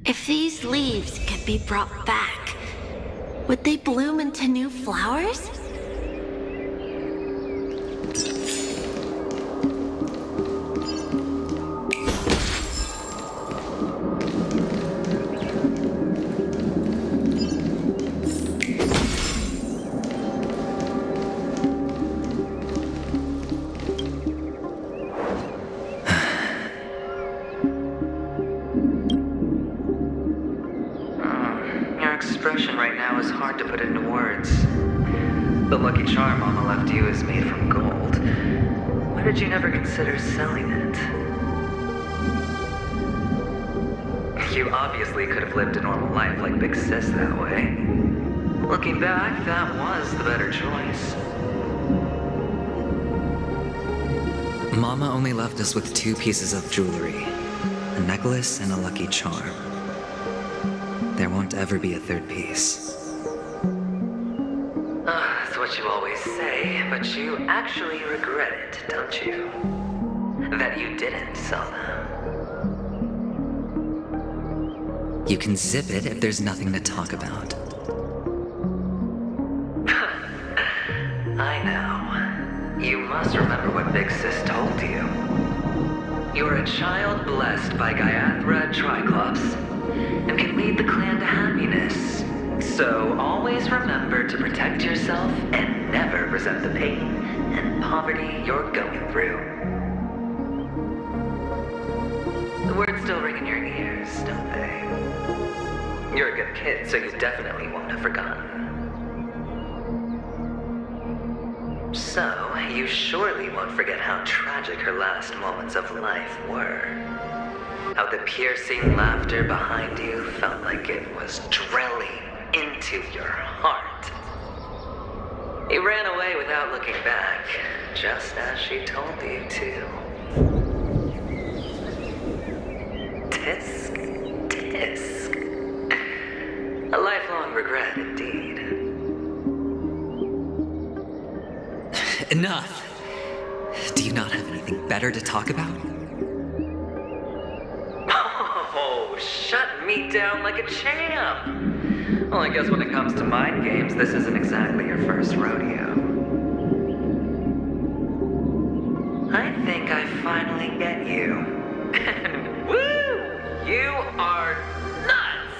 If these leaves could be brought back, would they bloom into new flowers? Is hard to put into words. The lucky charm Mama left you is made from gold. Why did you never consider selling it? You obviously could have lived a normal life like Big Sis that way. Looking back, that was the better choice. Mama only left us with 2 pieces of jewelry, a necklace and a lucky charm. There won't ever be a 3rd piece. That's what you always say, but you actually regret it, don't you? That you didn't sell them. You can zip it if there's nothing to talk about. I know. You must remember what Big Sis told you. You're a child blessed by Gaiathra Triclops, and can lead the clan to happiness. So always remember to protect yourself and never resent the pain and poverty you're going through. The words still ring in your ears, don't they? You're a good kid, so you definitely won't have forgotten. So, you surely won't forget how tragic her last moments of life were. How the piercing laughter behind you felt like it was drilling into your heart. You ran away without looking back, just as she told you to. Tisk, tisk. A lifelong regret indeed. Enough! Do you not have anything better to talk about? Oh, shut me down like a champ! Well, I guess when it comes to mind games, this isn't exactly your first rodeo. I think I finally get you. And woo! You are nuts!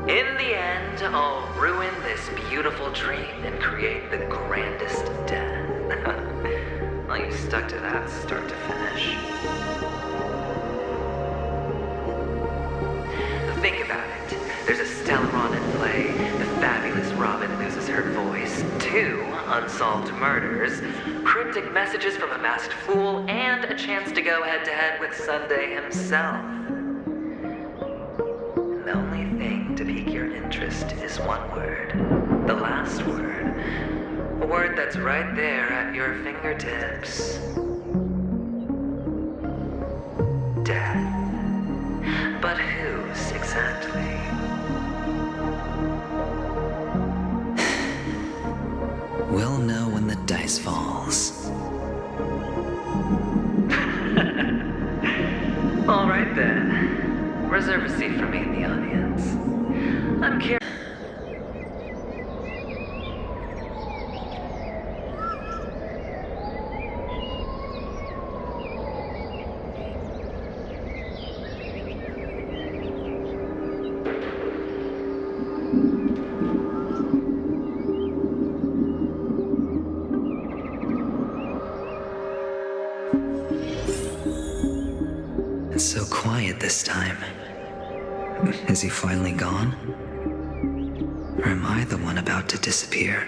In the end, I'll ruin this beautiful dream and create the grandest death. Well, you stuck to that start to finish. Think about it. There's a Stellaron in play, the fabulous Robin loses her voice, 2 unsolved murders, cryptic messages from a masked fool, and a chance to go head-to-head with Sunday himself. And the only thing to pique your interest is one word. The last word. A word that's right there at your fingertips. Death. But whose exactly? We'll know when the dice falls. All right then. Reserve a seat for me in the audience. I'm curious. It's so quiet this time. Is he finally gone? Or am I the one about to disappear?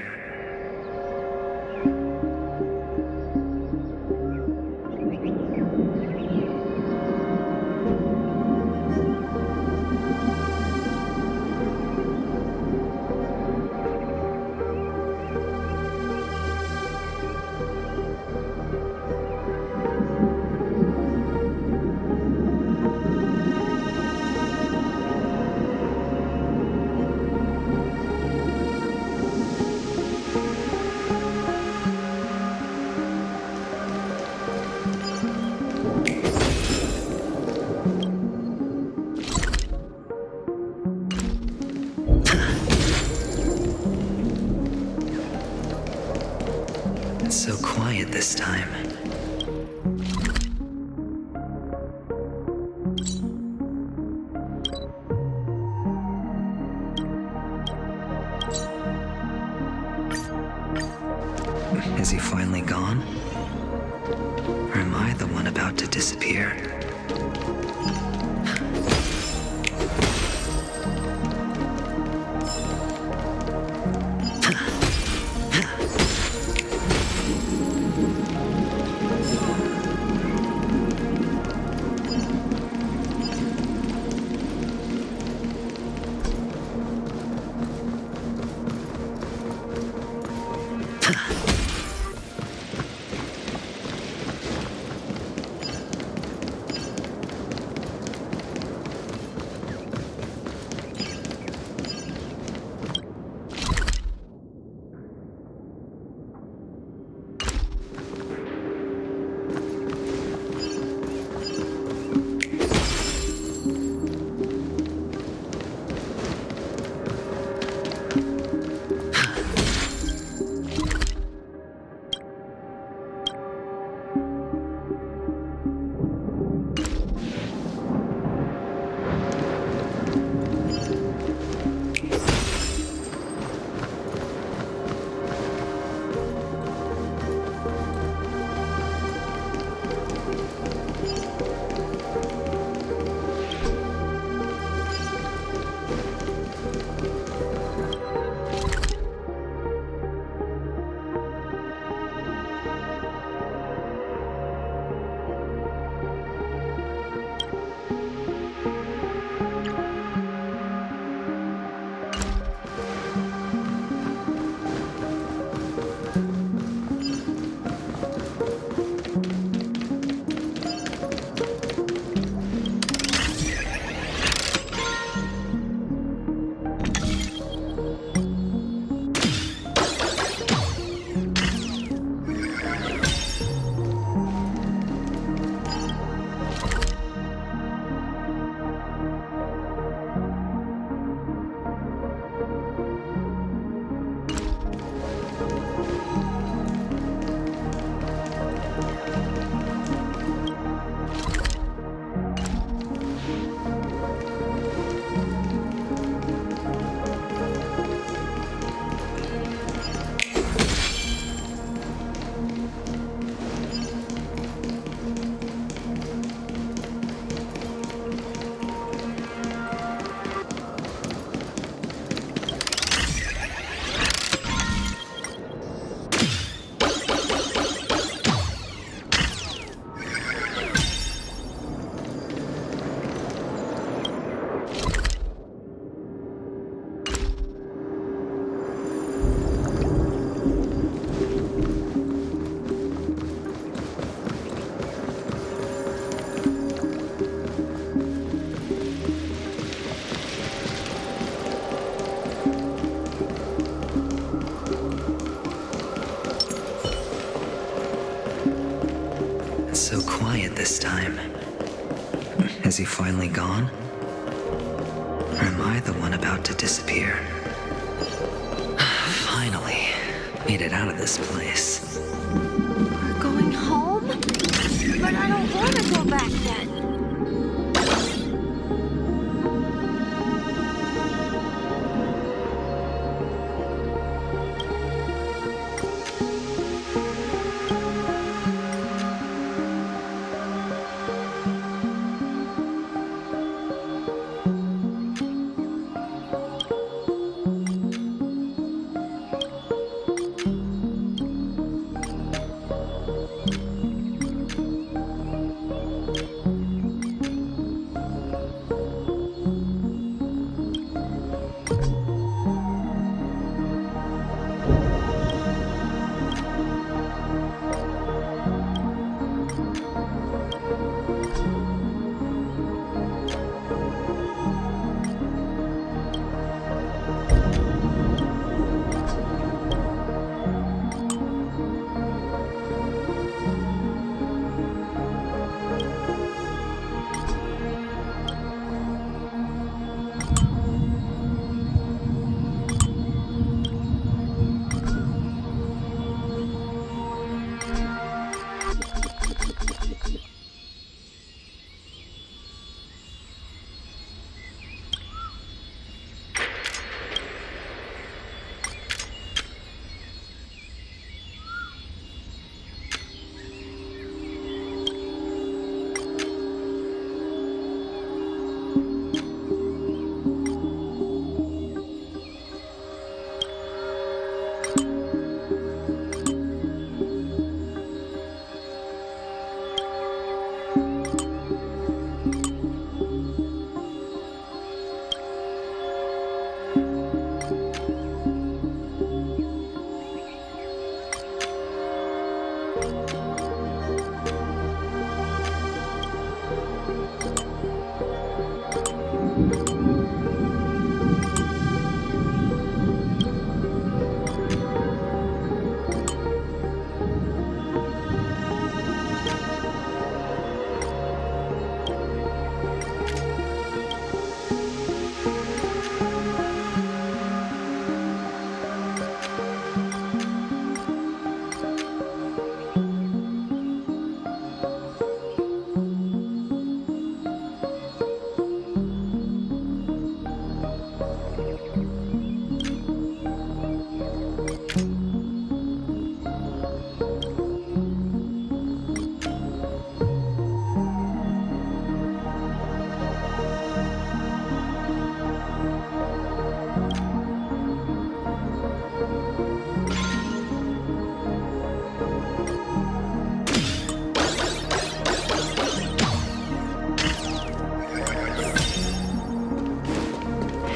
It's so quiet this time. Is he finally gone? Or am I the one about to disappear? So quiet this time. Is he finally gone? Or am I the one about to disappear? Finally, made it out of this place. We're going home? But I don't want to go back then.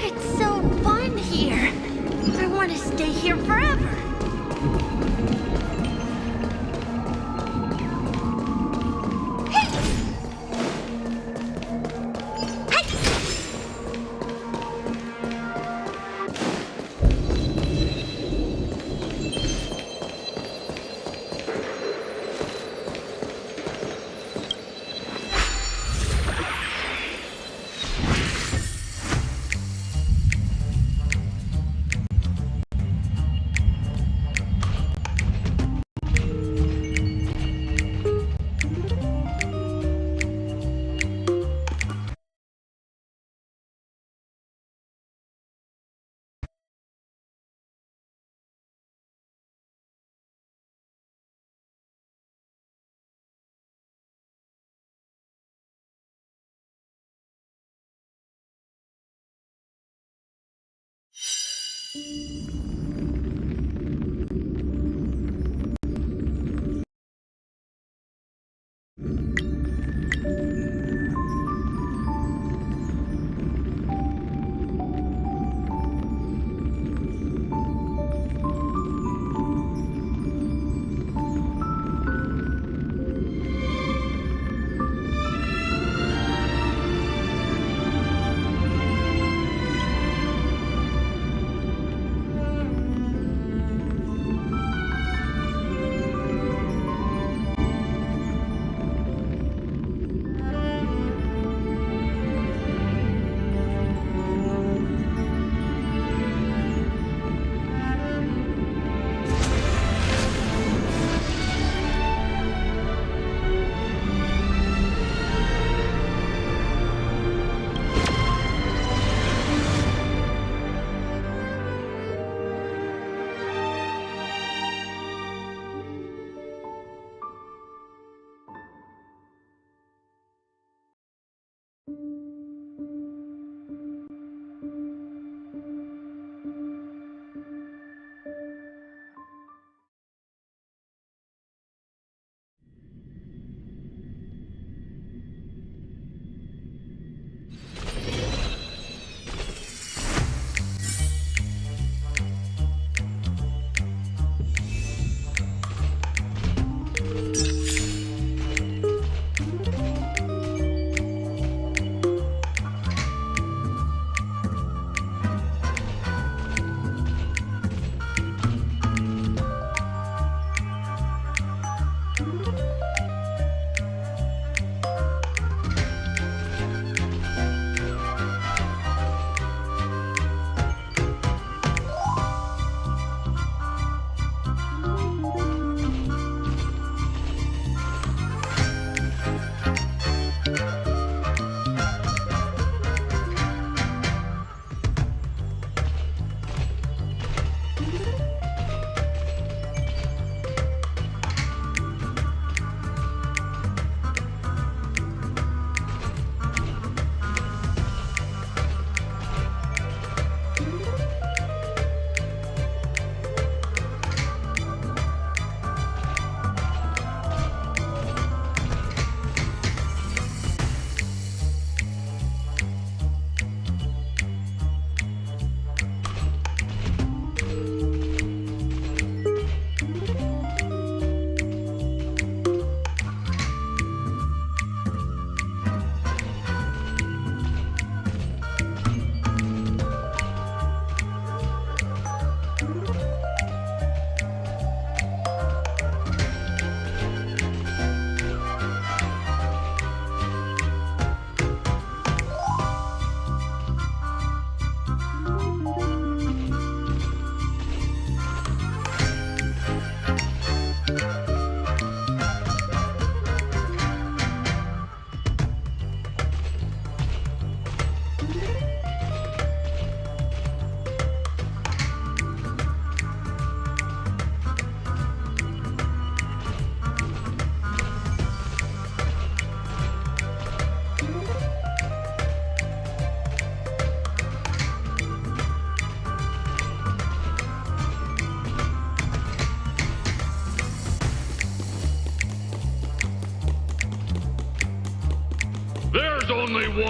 It's so fun here. I want to stay here forever.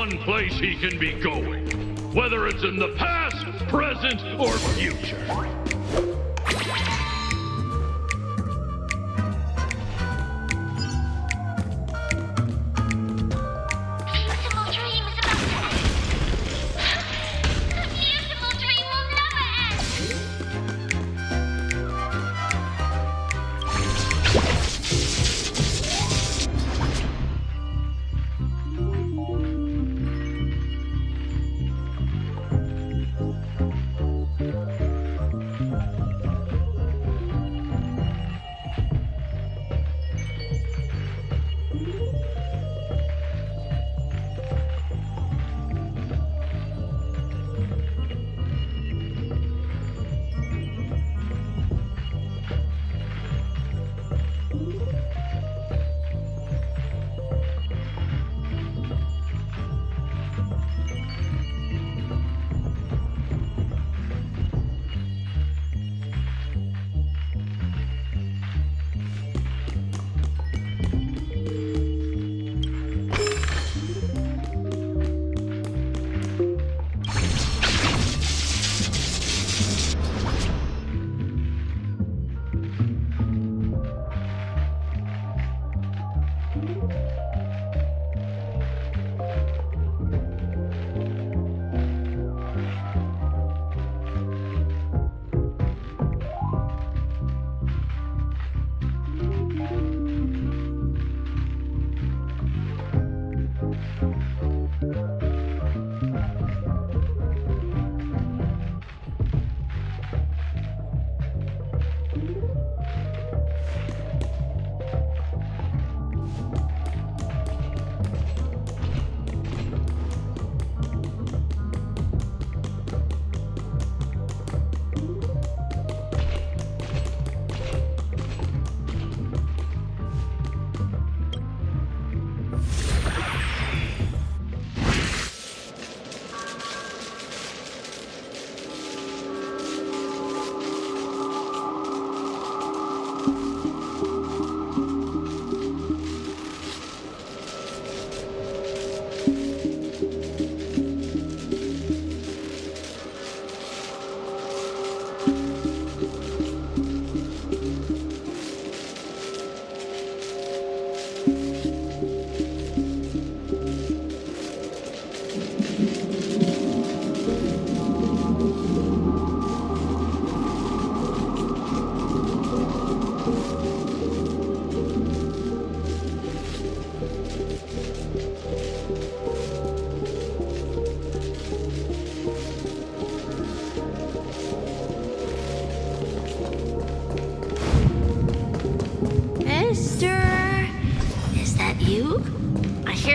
one place he can be going, whether it's in the past, present, or future.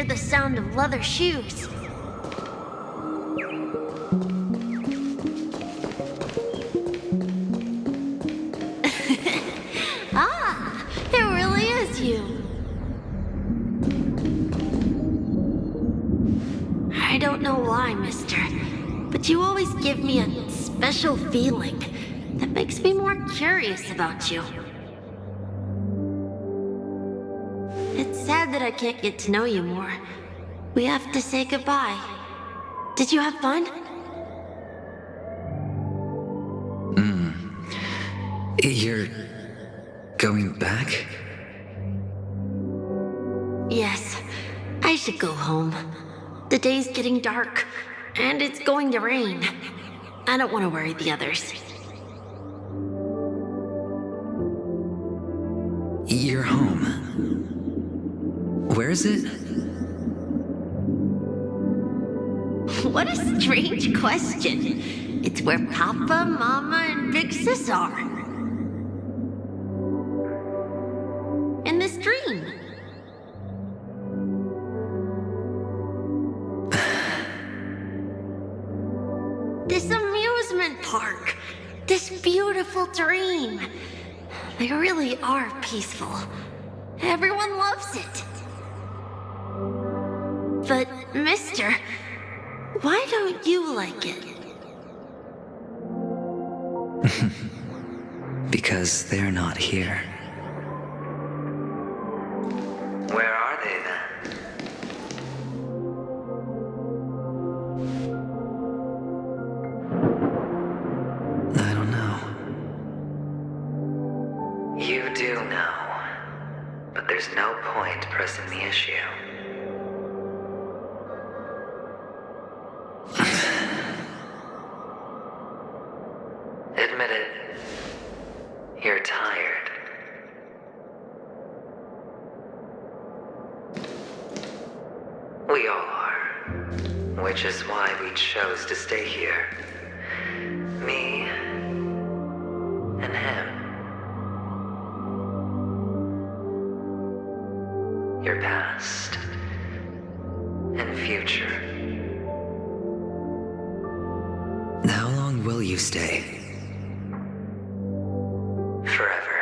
The sound of leather shoes. Ah, it really is you. I don't know why, mister, but you always give me a special feeling that makes me more curious about you. It's sad that I can't get to know you more. We have to say goodbye. Did you have fun? You're going back? Yes, I should go home. The day's getting dark, and it's going to rain. I don't want to worry the others. You're home. Where is it? What a strange question. It's where Papa, Mama, and Big Sis are. In this dream. This amusement park. This beautiful dream. They really are peaceful. Everyone loves it. But, mister, why don't you like it? Because they're not here. Where are they then? do know, but there's no point pressing the issue. Admit it. You're tired. We all are. Which is why we chose to stay here. Me and him. Your past and future. How long will you stay? Forever.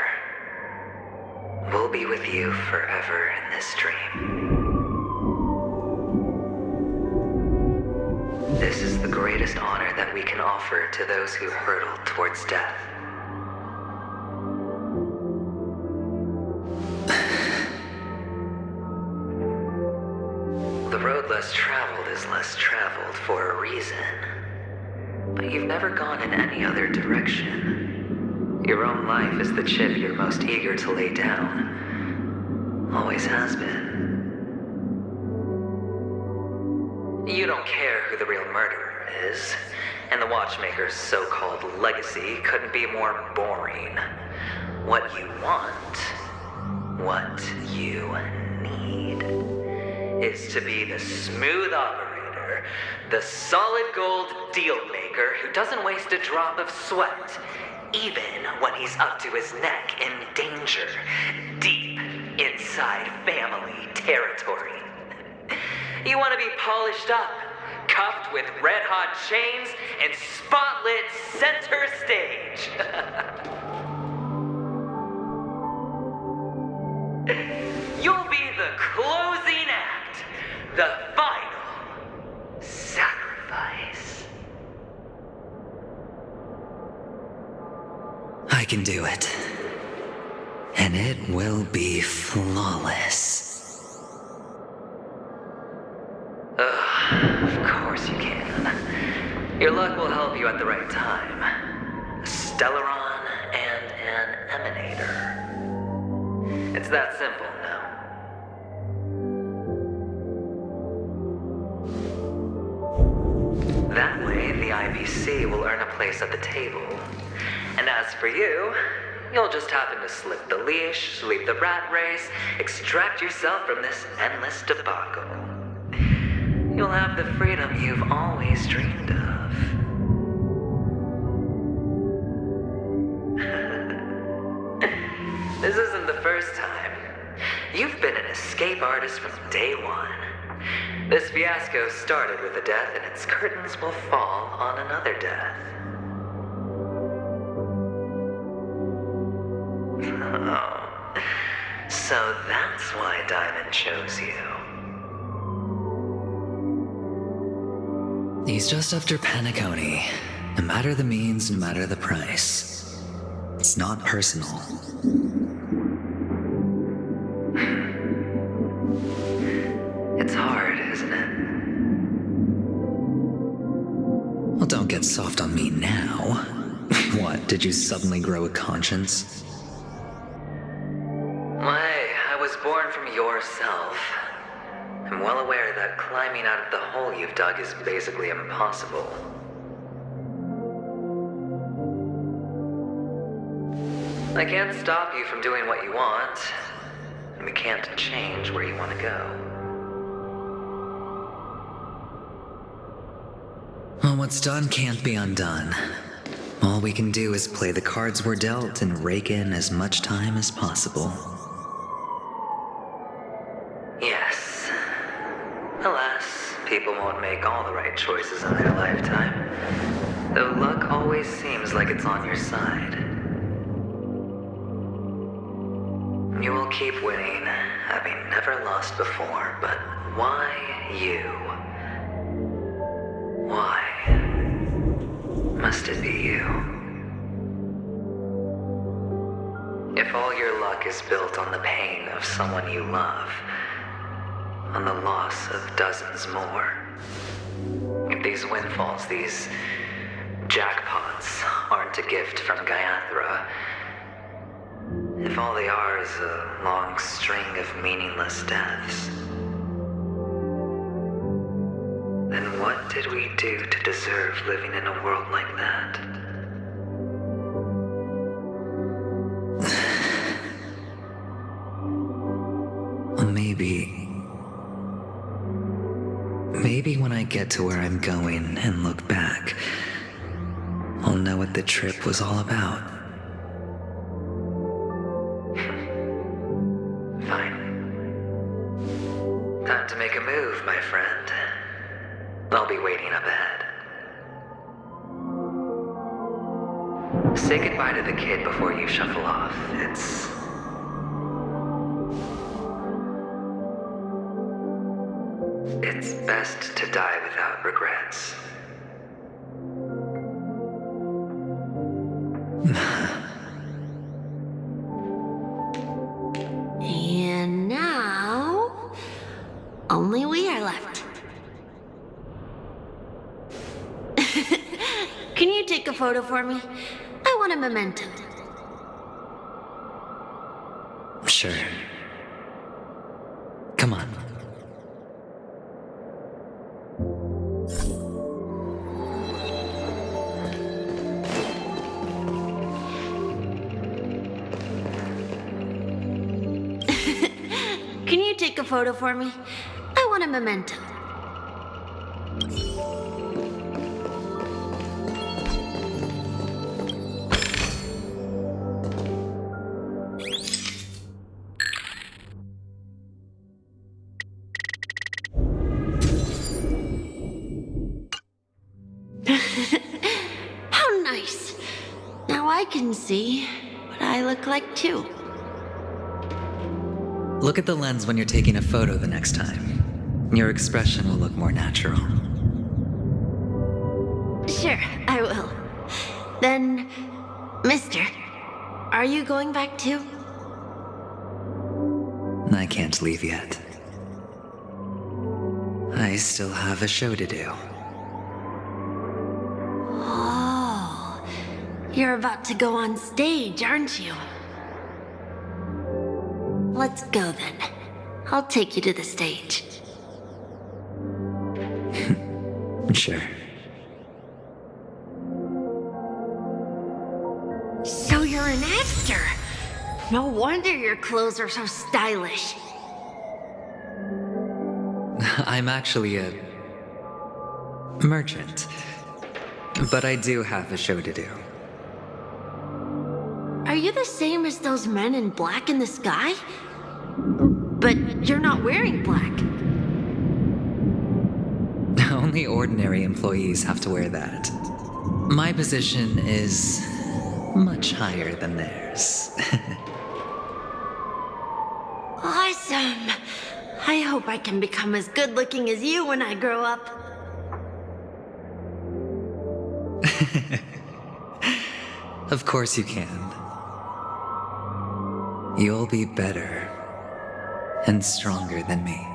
We'll be with you forever in this dream. This is the greatest honor that we can offer to those who hurtle towards death. The road less traveled is less traveled for a reason. But you've never gone in any other direction. Your own life is the chip you're most eager to lay down. Always has been. You don't care who the real murderer is, and the watchmaker's so-called legacy couldn't be more boring. What you want, what you need, is to be the smooth operator, the solid gold deal maker who doesn't waste a drop of sweat, even when he's up to his neck in danger, deep inside family territory. You want to be polished up, cuffed with red-hot chains, and spotlit center stage. You'll be the closing act, the final sacrifice. I can do it. And it will be flawless. Of course you can. Your luck will help you at the right time. A Stellaron and an Emanator. It's that simple, no? That way, the IPC will earn a place at the table. And as for you, you'll just happen to slip the leash, sweep the rat race, extract yourself from this endless debacle. You'll have the freedom you've always dreamed of. This isn't the first time. You've been an escape artist from day one. This fiasco started with a death, and its curtains will fall on another death. Oh. So that's why Diamond chose you. He's just after penacony. No matter the means, no matter the price. It's not personal. It's hard, isn't it? Well, don't get soft on me now. What, did you suddenly grow a conscience? Why, I was born from yourself. I'm well aware that climbing out of the hole you've dug is basically impossible. I can't stop you from doing what you want, and we can't change where you want to go. Well, what's done can't be undone. All we can do is play the cards we're dealt and rake in as much time as possible. Yes. Alas, people won't make all the right choices in their lifetime, though luck always seems like it's on your side. You will keep winning, having never lost before, but why you? Why must it be you? If all your luck is built on the pain of someone you love, on the loss of dozens more, if these windfalls, these jackpots, aren't a gift from Gaiathra, If all they are is a long string of meaningless deaths, then what did we do to deserve living in a world like that? Maybe when I get to where I'm going and look back, I'll know what the trip was all about. Fine. Time to make a move, my friend. I'll be waiting up ahead. Say goodbye to the kid before you shuffle off. It's best to die without regrets. And now, only we are left. Can you take a photo for me? I want a memento. Sure. Come on. Can you take a photo for me? I want a memento. How nice. Now I can see what I look like too. Look at the lens when you're taking a photo the next time. Your expression will look more natural. Sure, I will. Then, mister, are you going back too? I can't leave yet. I still have a show to do. Oh, you're about to go on stage, aren't you? Let's go then. I'll take you to the stage. Sure. So you're an actor. No wonder your clothes are so stylish. I'm actually a merchant, but I do have a show to do. Are you the same as those men in black in the sky? But you're not wearing black. Only ordinary employees have to wear that. My position is much higher than theirs. Awesome. I hope I can become as good looking as you when I grow up. Of course you can. You'll be better and stronger than me.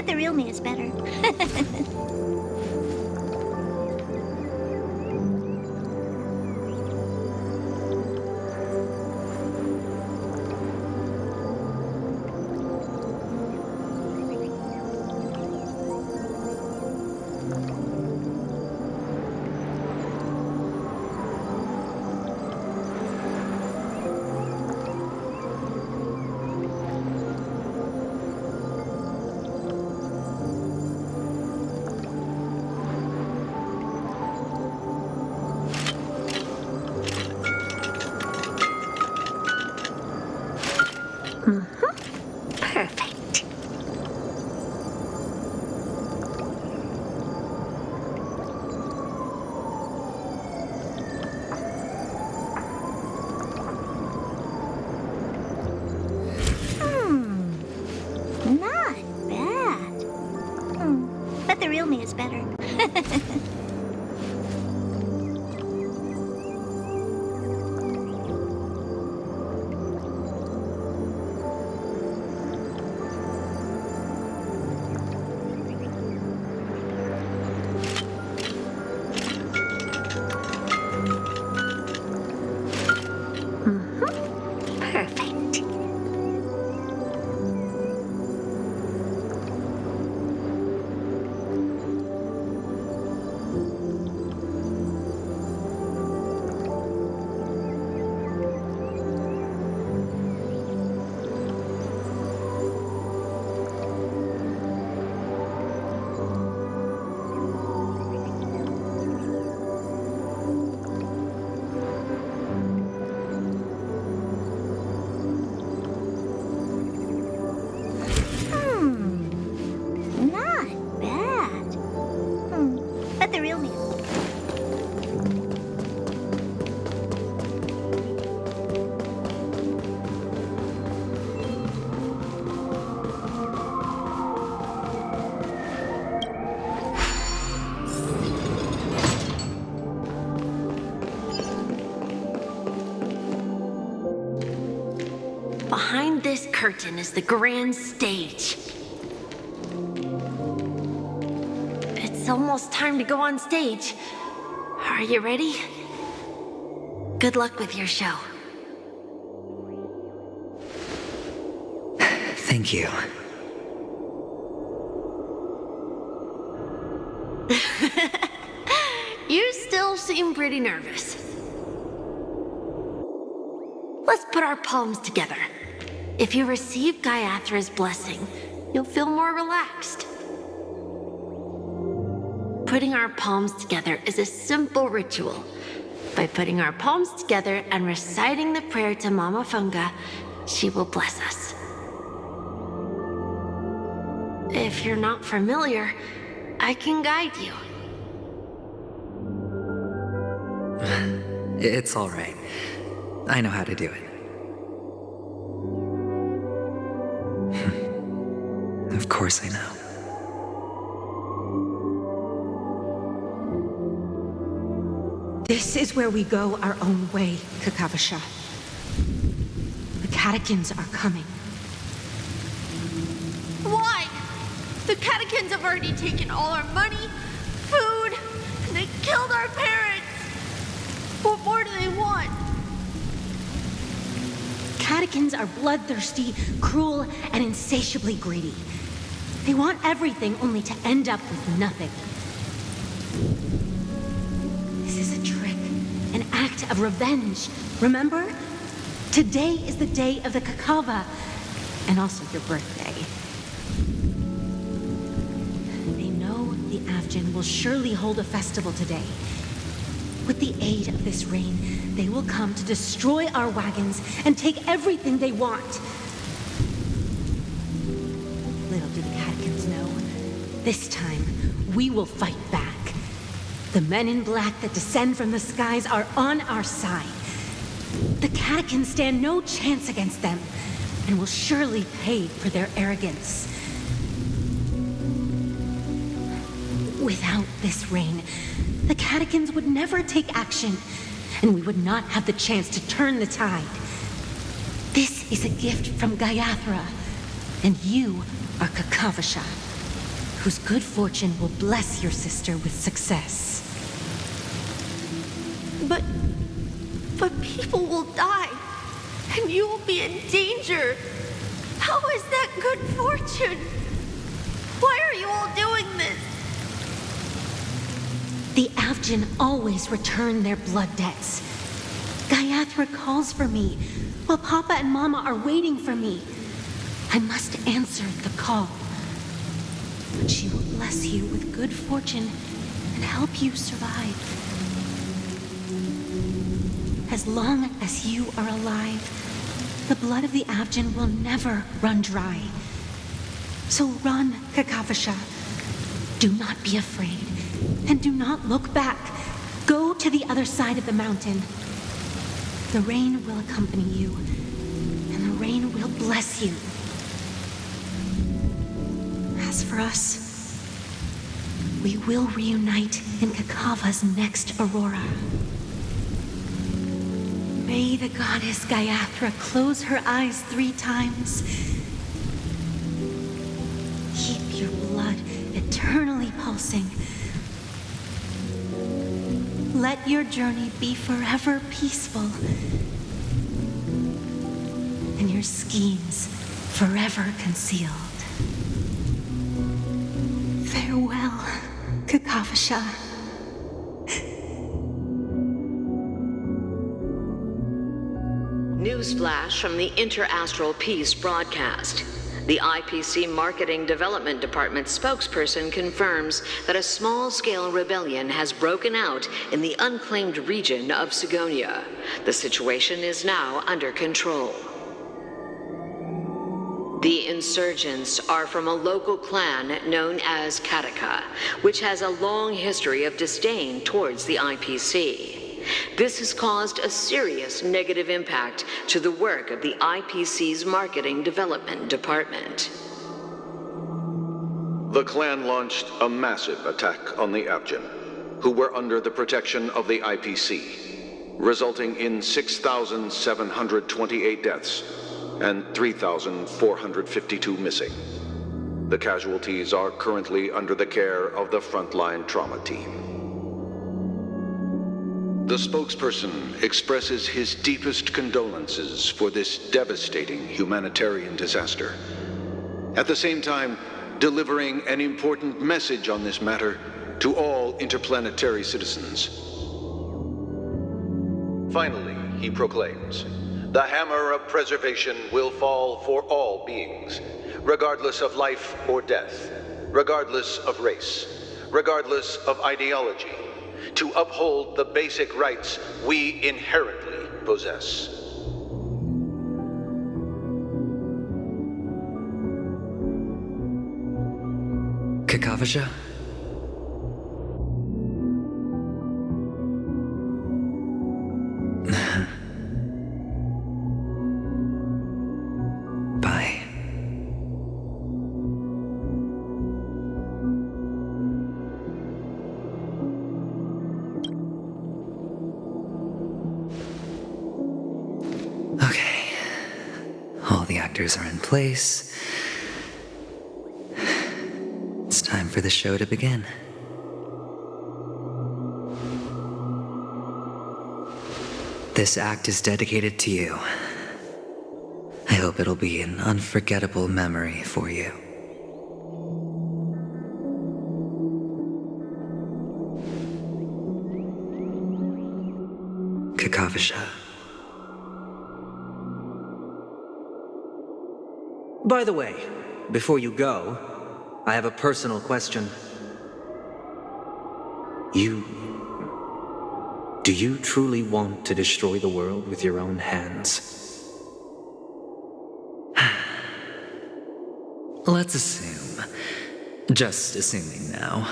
But the real me is better. Perfect. Not bad. But the real me is better. Perfect. Not bad. But the real me. Behind this curtain is the grand stage. It's almost time to go on stage. Are you ready? Good luck with your show. Thank you. You still seem pretty nervous. Let's put our palms together. If you receive Gaiathra's blessing, you'll feel more relaxed. Putting our palms together is a simple ritual. By putting our palms together and reciting the prayer to Mama Funga, she will bless us. If you're not familiar, I can guide you. It's all right. I know how to do it. Of course I know. This is where we go our own way, Kakavasha. The catechins are coming. Why? The catechins have already taken all our money, food, and they killed our parents. What more do they want? Catechins are bloodthirsty, cruel, and insatiably greedy. They want everything only to end up with nothing. This is a trick, an act of revenge. Remember? Today is the day of the Kakava, and also your birthday. They know the Avgin will surely hold a festival today. With the aid of this rain, they will come to destroy our wagons and take everything they want. Little do the catechins know, this time we will fight back. The men in black that descend from the skies are on our side. The catechins stand no chance against them, and will surely pay for their arrogance. Without this rain, the catechins would never take action, and we would not have the chance to turn the tide. This is a gift from Gaiathra, and you are Kakavasha. whose good fortune will bless your sister with success. But people will die, and you will be in danger. How is that good fortune? Why are you all doing this? The Avgin always return their blood debts. Gayatri calls for me, while Papa and Mama are waiting for me. I must answer the call. But she will bless you with good fortune and help you survive. As long as you are alive, the blood of the Avgin will never run dry. So run, Kakavasha. Do not be afraid, and do not look back. Go to the other side of the mountain. The rain will accompany you, and the rain will bless you. As for us, we will reunite in Kakava's next aurora. May the goddess Gayatri close her eyes 3 times. Keep your blood eternally pulsing. Let your journey be forever peaceful, and your schemes forever concealed. Farewell, Kakavasha. Newsflash from the Inter-Astral Peace broadcast. The IPC Marketing Development Department spokesperson confirms that a small-scale rebellion has broken out in the unclaimed region of Sigonia. The situation is now under control. The insurgents are from a local clan known as Kataka, which has a long history of disdain towards the IPC. This has caused a serious negative impact to the work of the IPC's Marketing Development Department. The clan launched a massive attack on the Avgin, who were under the protection of the IPC, resulting in 6,728 deaths and 3,452 missing. The casualties are currently under the care of the frontline trauma team. The spokesperson expresses his deepest condolences for this devastating humanitarian disaster, at the same time delivering an important message on this matter to all interplanetary citizens. Finally, he proclaims, the hammer of preservation will fall for all beings, regardless of life or death, regardless of race, regardless of ideology, to uphold the basic rights we inherently possess. Kakavasha? Bye. Okay. All the actors are in place. It's time for the show to begin. This act is dedicated to you. I hope it'll be an unforgettable memory for you. Kakavasha. By the way, before you go, I have a personal question. Do you truly want to destroy the world with your own hands? Let's assume, just assuming now,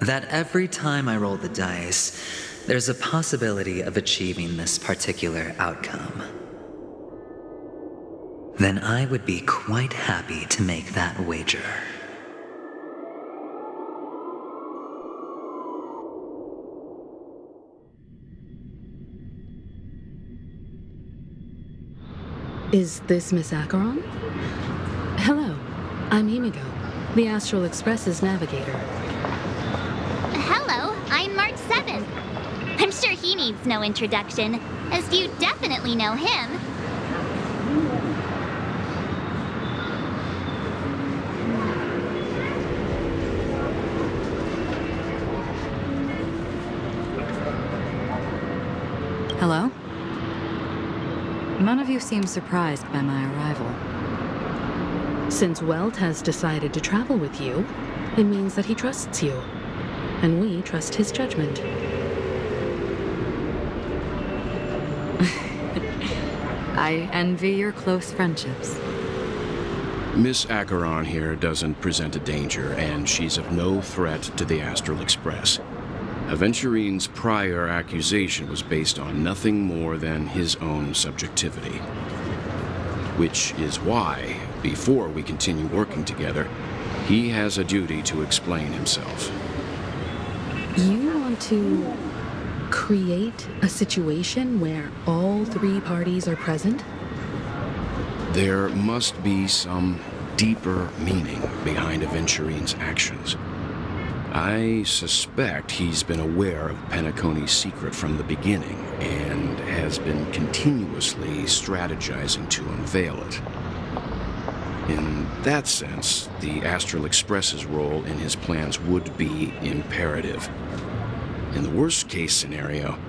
that every time I roll the dice, there's a possibility of achieving this particular outcome. Then I would be quite happy to make that wager. Is this Miss Acheron? Hello, I'm Himiko. the Astral Express's navigator. Hello, I'm March 7th. I'm sure he needs no introduction, as you definitely know him. Hello? None of you seem surprised by my arrival. Since Welt has decided to travel with you, it means that he trusts you, and we trust his judgment. I envy your close friendships. Miss Acheron here doesn't present a danger, and she's of no threat to the Astral Express. Aventurine's prior accusation was based on nothing more than his own subjectivity. Which is why, before we continue working together, he has a duty to explain himself. You want to create a situation where all three parties are present? There must be some deeper meaning behind Aventurine's actions. I suspect he's been aware of Penacony's secret from the beginning and has been continuously strategizing to unveil it. In that sense, the Astral Express's role in his plans would be imperative. In the worst-case scenario,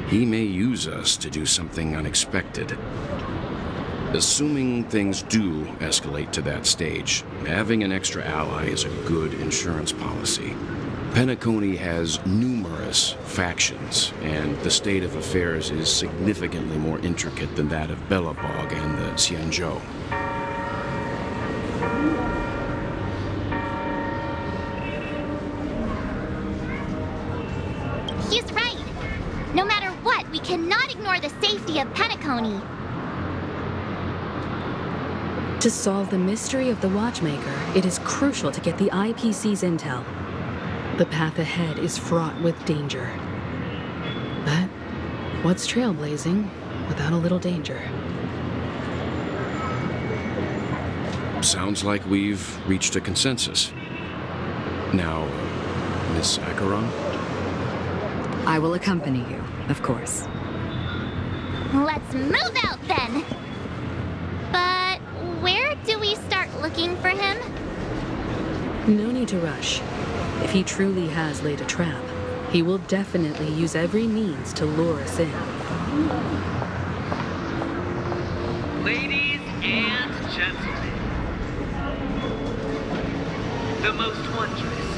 he may use us to do something unexpected. Assuming things do escalate to that stage, having an extra ally is a good insurance policy. Penacony has numerous factions, and the state of affairs is significantly more intricate than that of Bellabog and the Xianzhou. He's right. No matter what, we cannot ignore the safety of Penacony. To solve the mystery of the Watchmaker, it is crucial to get the IPC's intel. The path ahead is fraught with danger. But what's trailblazing without a little danger? Sounds like we've reached a consensus. Now, Miss Acheron? I will accompany you, of course. Let's move out then! But where do we start looking for him? No need to rush. If he truly has laid a trap, he will definitely use every means to lure us in. Ladies and gentlemen, the most wondrous,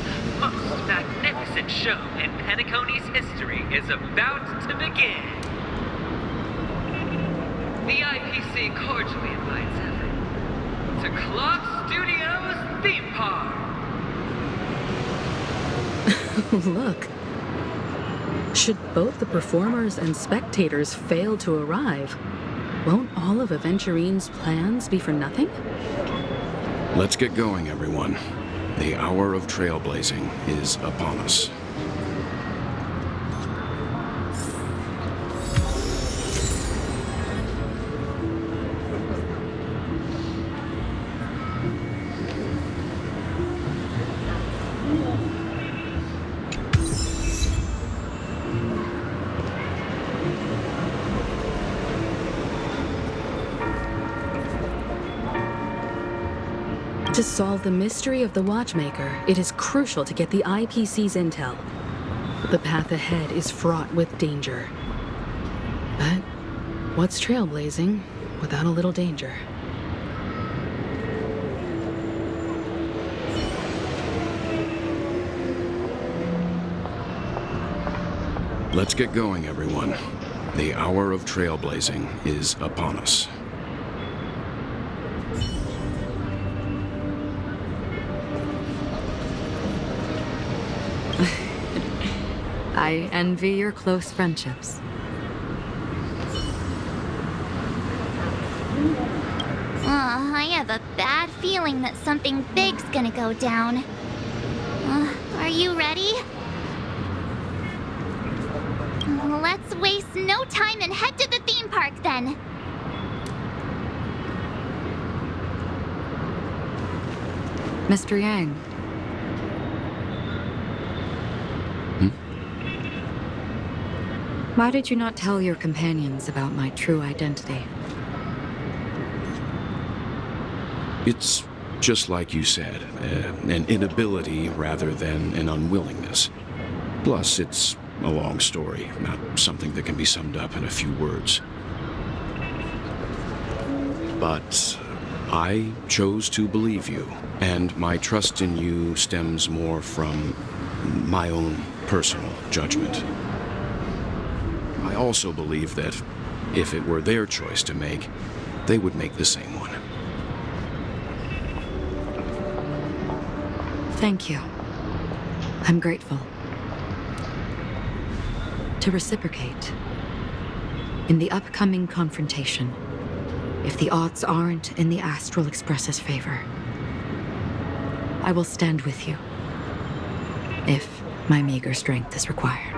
most magnificent show in Penacony's history is about to begin. The IPC cordially invites everyone to Clock Studios Theme Park. Look. Should both the performers and spectators fail to arrive, won't all of Aventurine's plans be for nothing? Let's get going, everyone. The hour of trailblazing is upon us. To solve the mystery of the Watchmaker, it is crucial to get the IPC's intel. The path ahead is fraught with danger. But what's trailblazing without a little danger? Let's get going, everyone. The hour of trailblazing is upon us. I envy your close friendships. I have a bad feeling that something big's gonna go down. Are you ready? Let's waste no time and head to the theme park then. Mr. Yang. Why did you not tell your companions about my true identity? It's just like you said, an inability rather than an unwillingness. Plus, it's a long story, not something that can be summed up in a few words. But I chose to believe you, and my trust in you stems more from my own personal judgment. I also believe that if it were their choice to make, they would make the same one. Thank you. I'm grateful. To reciprocate, in the upcoming confrontation, if the odds aren't in the Astral Express's favor, I will stand with you, if my meager strength is required.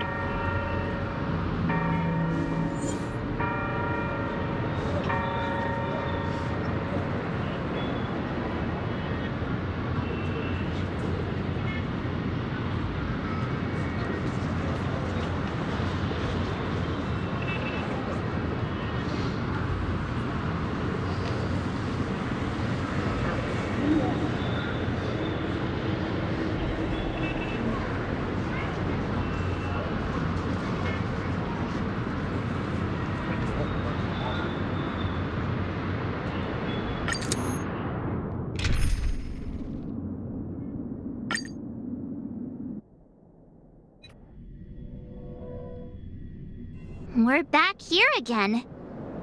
We're back here again.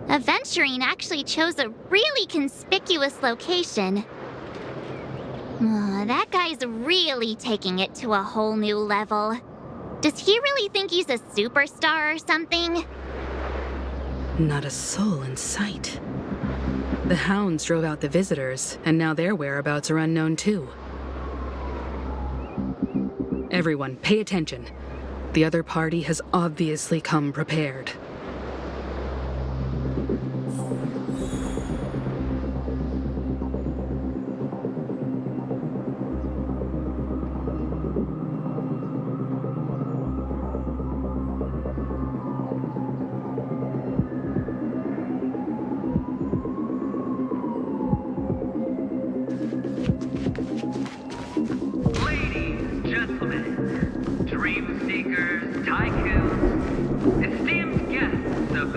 Aventurine actually chose a really conspicuous location. That guy's really taking it to a whole new level. Does he really think he's a superstar or something? Not a soul in sight. The hounds drove out the visitors, and now their whereabouts are unknown too. Everyone, pay attention. The other party has obviously come prepared.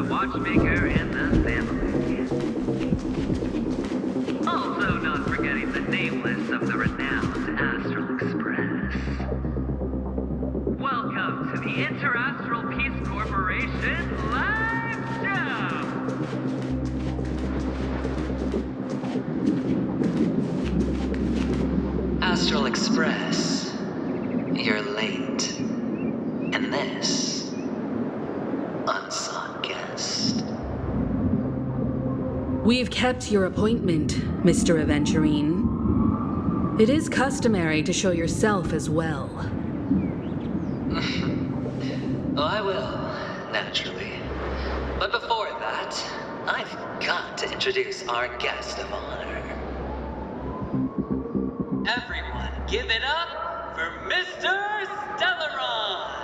Watchmaker and the family. Also not forgetting the nameless of the renowned Astral Express. Welcome to the Interastral Peace Corporation live show! Astral Express, you're late. And this, unsought guest. We've kept your appointment, Mr. Aventurine. It is customary to show yourself as well. Oh, I will, naturally. But before that, I've got to introduce our guest of honor. Everyone, give it up for Mr. Stellaron!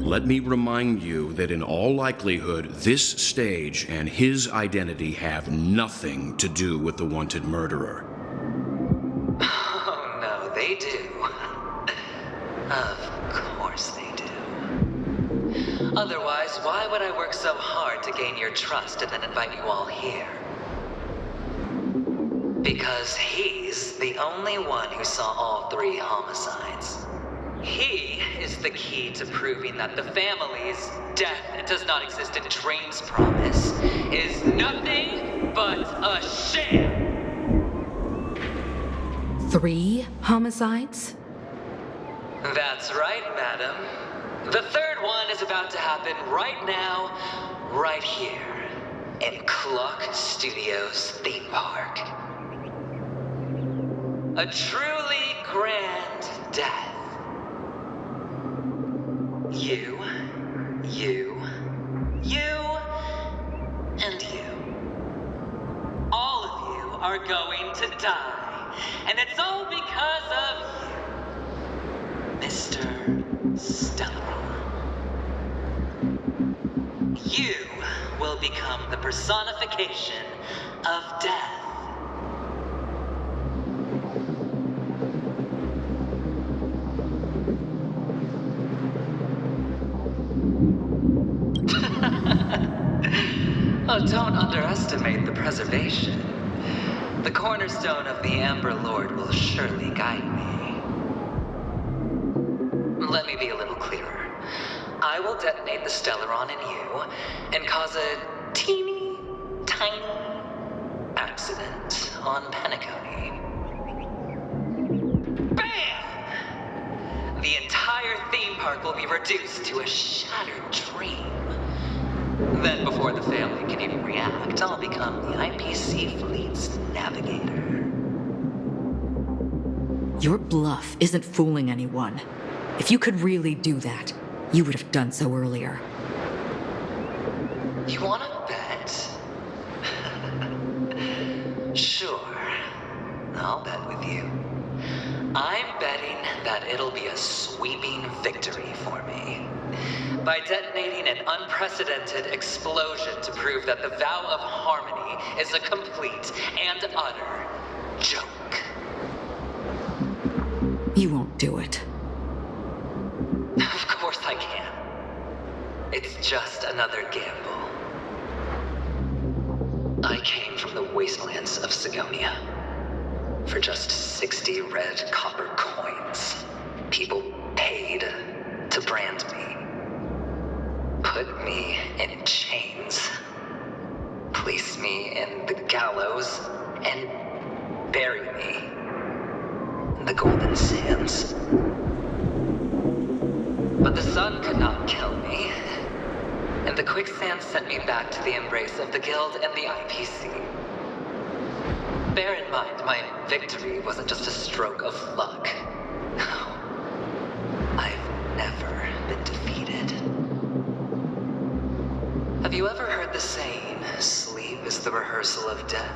Let me remind you that in all likelihood, this stage and his identity have nothing to do with the wanted murderer. Oh, no, they do. Of course they do. Otherwise, why would I work so hard to gain your trust and then invite you all here? Because he's the only one who saw all 3 homicides. He is the key to proving that the family's death does not exist in dreams promise is nothing but a sham! 3 homicides? That's right, madam. The 3rd one is about to happen right now, right here, in Clock Studios theme park. A truly grand death. You, and you. All of you are going to die. And it's all because of you, Mr. Stellaron. You will become the personification of death. Oh, don't underestimate the preservation. The cornerstone of the Amber Lord will surely guide me. Let me be a little clearer. I will detonate the Stellaron in you and cause a teeny, tiny accident on Penacony. Bam! The entire theme park will be reduced to a shattered dream. Then, before the family can even react, I'll become the IPC fleet's navigator. Your bluff isn't fooling anyone. If you could really do that, you would have done so earlier. You wanna bet? Sure. I'll bet with you. I'm betting that it'll be a sweeping victory for me. By detonating an unprecedented explosion to prove that the vow of harmony is a complete and utter joke. You won't do it. Of course I can. It's just another gamble. I came from the wastelands of Sigonia. For just 60 red copper coins, people paid to brand me. Put me in chains. Place me in the gallows and bury me in the golden sands. But the sun could not kill me, and the quicksand sent me back to the embrace of the Guild and the IPC. Bear in mind, my victory wasn't just a stroke of luck. No. I've never been defeated. Have you ever heard the saying, sleep is the rehearsal of death?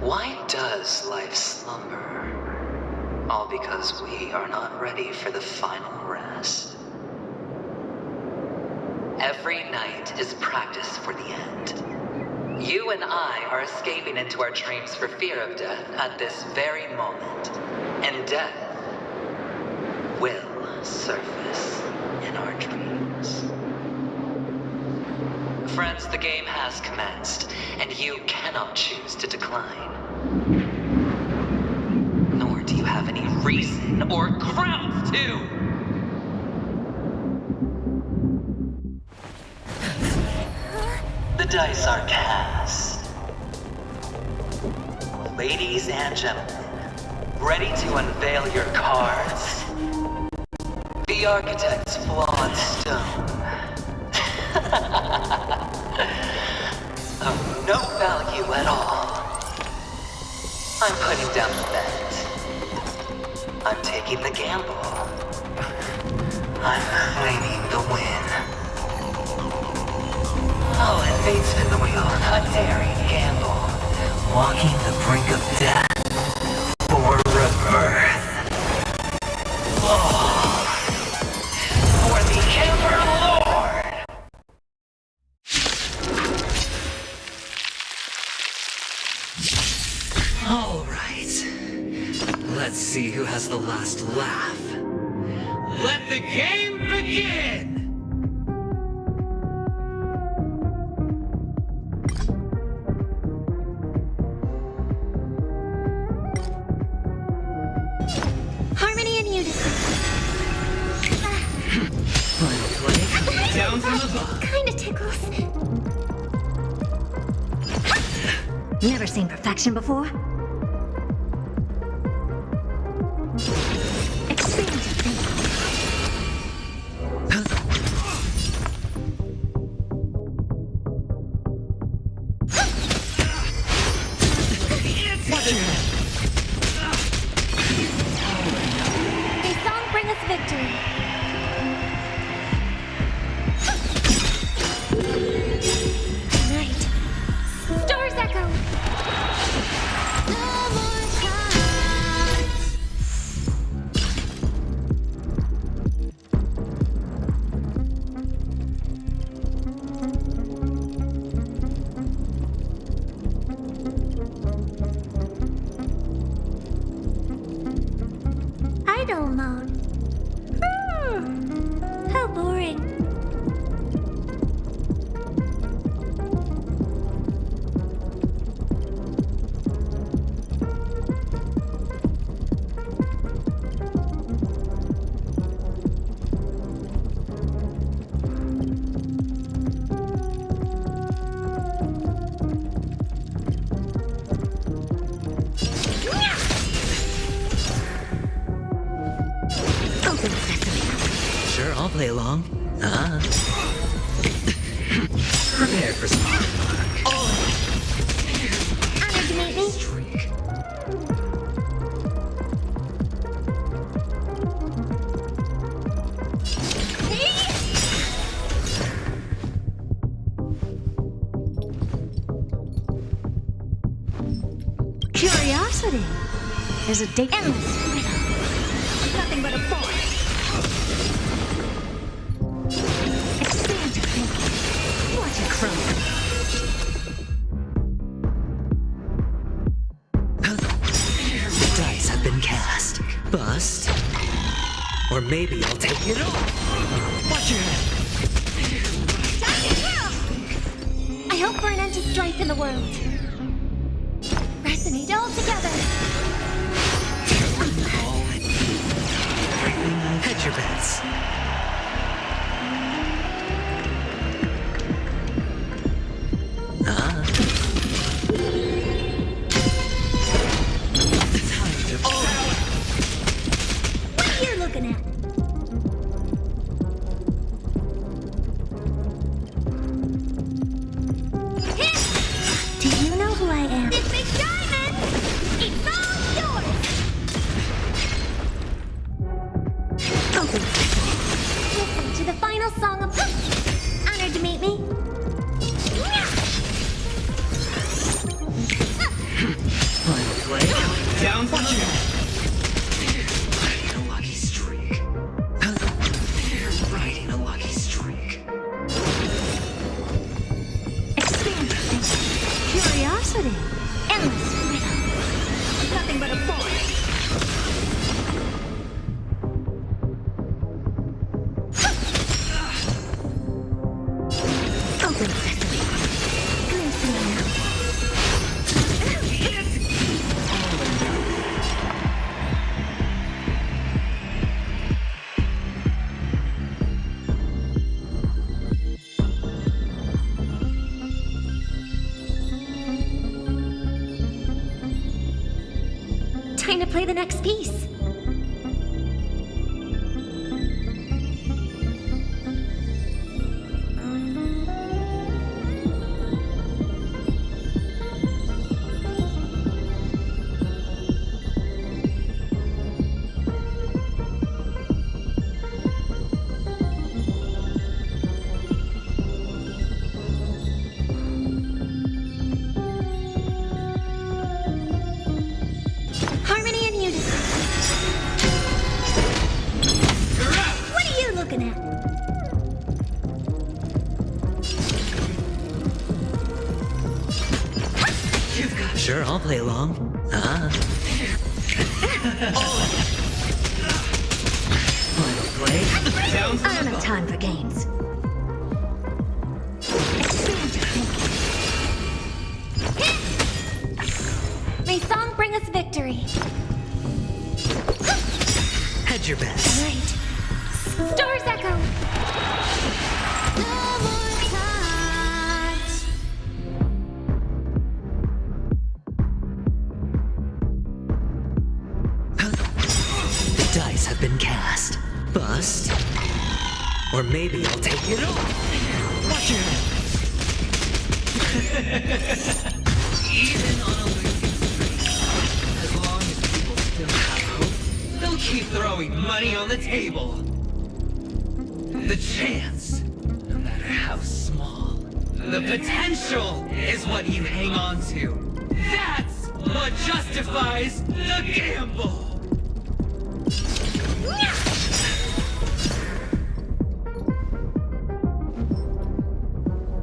Why does life slumber? All because we are not ready for the final rest. Every night is practice for the end. You and I are escaping into our dreams for fear of death at this very moment. And death will surface in our dreams. Friends, the game has commenced, and you cannot choose to decline. Nor do you have any reason or grounds to! The dice are cast. Ladies and gentlemen, ready to unveil your cards? The architect's flawed stone. Of no value at all. I'm putting down the bet. I'm taking the gamble. I'm claiming the win. Oh, and fate spin the wheel. A daring gamble. Walking the brink of death for rebirth. Oh, for the Amber Lord! All right. Let's see who has the last laugh. Let the game begin! Harmony and unison. Final play, down from above. Kinda tickles. Never seen perfection before? Expand your thinking. victory. Night. Stars echo. No more times. Idle mode. How boring. Sure, I'll play along. Prepare for some hard work. Honored to meet me. Streak. Curiosity is a date. Endless riddle. Nothing but a force. Expand your thinking. Watch it crumble. The dice have been cast. Bust. Or maybe I'll take it all. Watch your head. I hope for an end to strife in the world. Resonate all together. Hedge your bets. What are you looking at? Do you know who I am? This big diamond! It's all yours! Listen to the final song of... Honored to meet me. Final play. Down for you. Riding a lucky streak. Riding a lucky streak. Expand your thinking. Curiosity. Endless riddle. Nothing but a force. Open sesame. Glimpse me now. Time to play the next piece. Harmony and unison. What are you looking at? Sure, I'll play along. Final play. Down for I don't have time for games. Expand your thinking. May song bring us victory. Hedge your bets. Night. Stars echo. No more times. The dice have been cast. Bust. Or maybe I'll take it all. Watch your head. Even on a losing streak, as long as people still have hope, they'll keep throwing money on the table. The chance, no matter how small, the potential is what you hang on to. That's what justifies the gamble.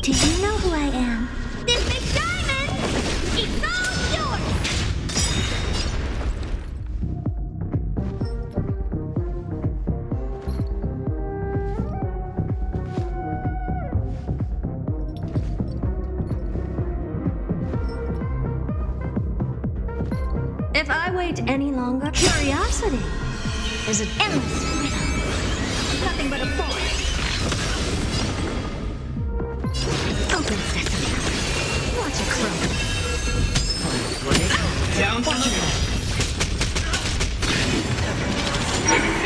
Do you know who I am? This big diamond! It's all yours! If I wait any longer, curiosity is an endless riddle. Nothing but a force. Open sesame. Watch it crow. Down to the...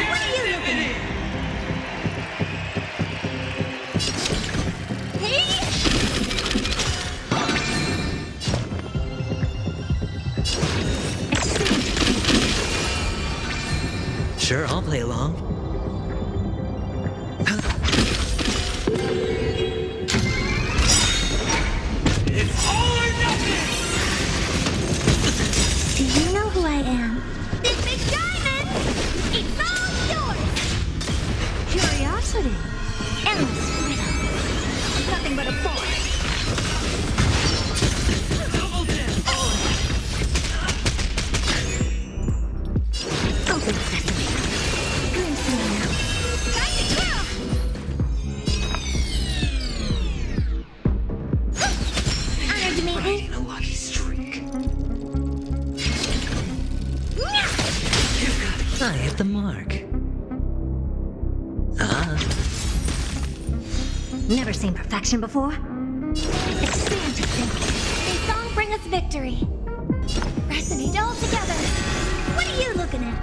What are you looking at? Hey! Sure, I'll play along. It's all or nothing! Do you know who I am? This big diamond! It's all yours! Curiosity. Endless riddle. Nothing but a force. Double dip! Open sesame. Glimpse me now. Time to kill! Honored to meet me. Riding a lucky streak. I hit the mark. Never seen perfection before. Expand to think. May song bring us victory. Resonate all together. What are you looking at?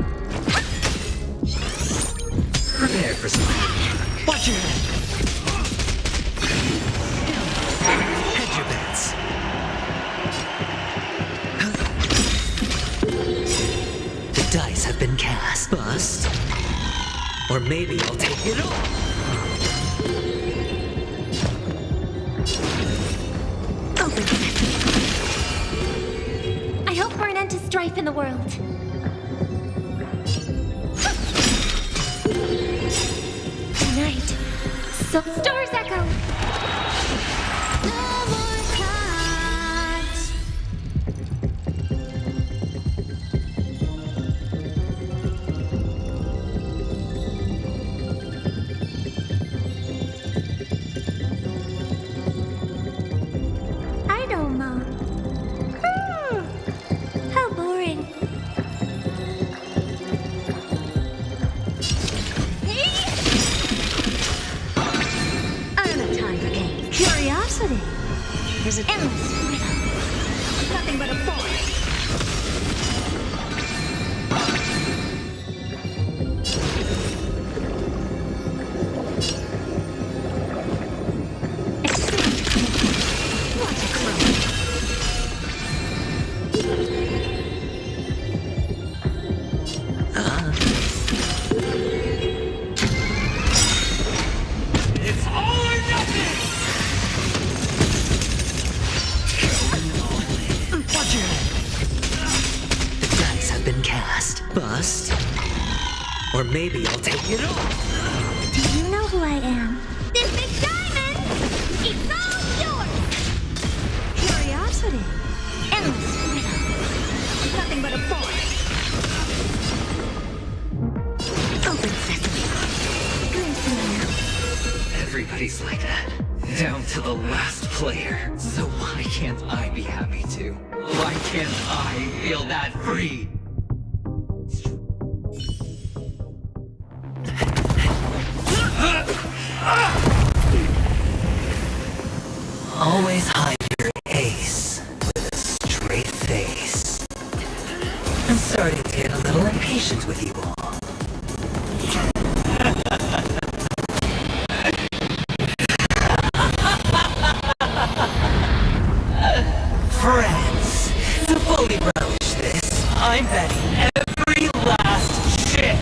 Prepare for some action. Watch your head. Hedge your bets. The dice have been cast. Bust. Or maybe I'll take it all. Open sesame. I hope for an end to strife in the world. Tonight, so stars echo. No more cards. I don't know. How boring. I don't have time for games. Curiosity is an endless riddle. Nothing but a force. Watch it crow. It's all or nothing! Watch your head. The dice have been cast. Bust. Or maybe I'll take it all. Do you know who I am? This big diamond! It's all yours! Curiosity. Endless riddle. Nothing but a force. Open sesame. Glimpse me now. Everybody's like that. Down to the last player. So why can't I be happy too? Why can't I feel that free? Always hide your ace with a straight face. I'm starting to get a little impatient with you all. Friends, to fully relish this, I'm betting every last shit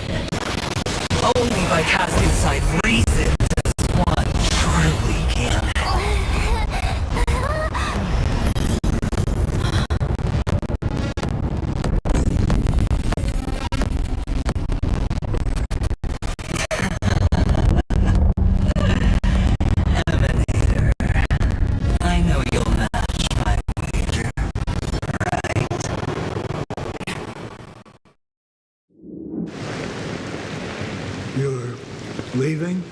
Leaving?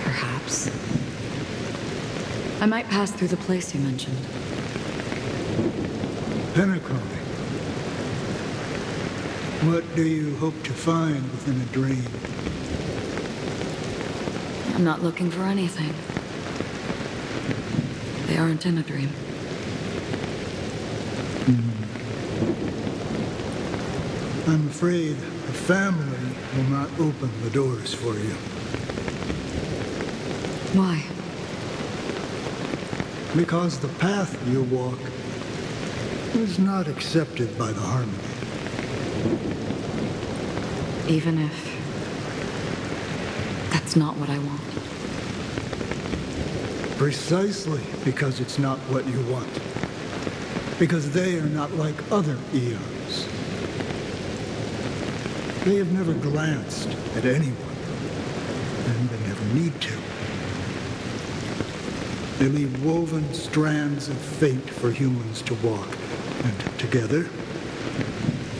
Perhaps. I might pass through the place you mentioned. Penacony. What do you hope to find within a dream? I'm not looking for anything. They aren't in a dream. I'm afraid the family will not open the doors for you. Why? Because the path you walk is not accepted by the Harmony. Even if that's not what I want. Precisely because it's not what you want. Because they are not like other eons. They have never glanced at anyone, and they never need to. They leave woven strands of fate for humans to walk, and together,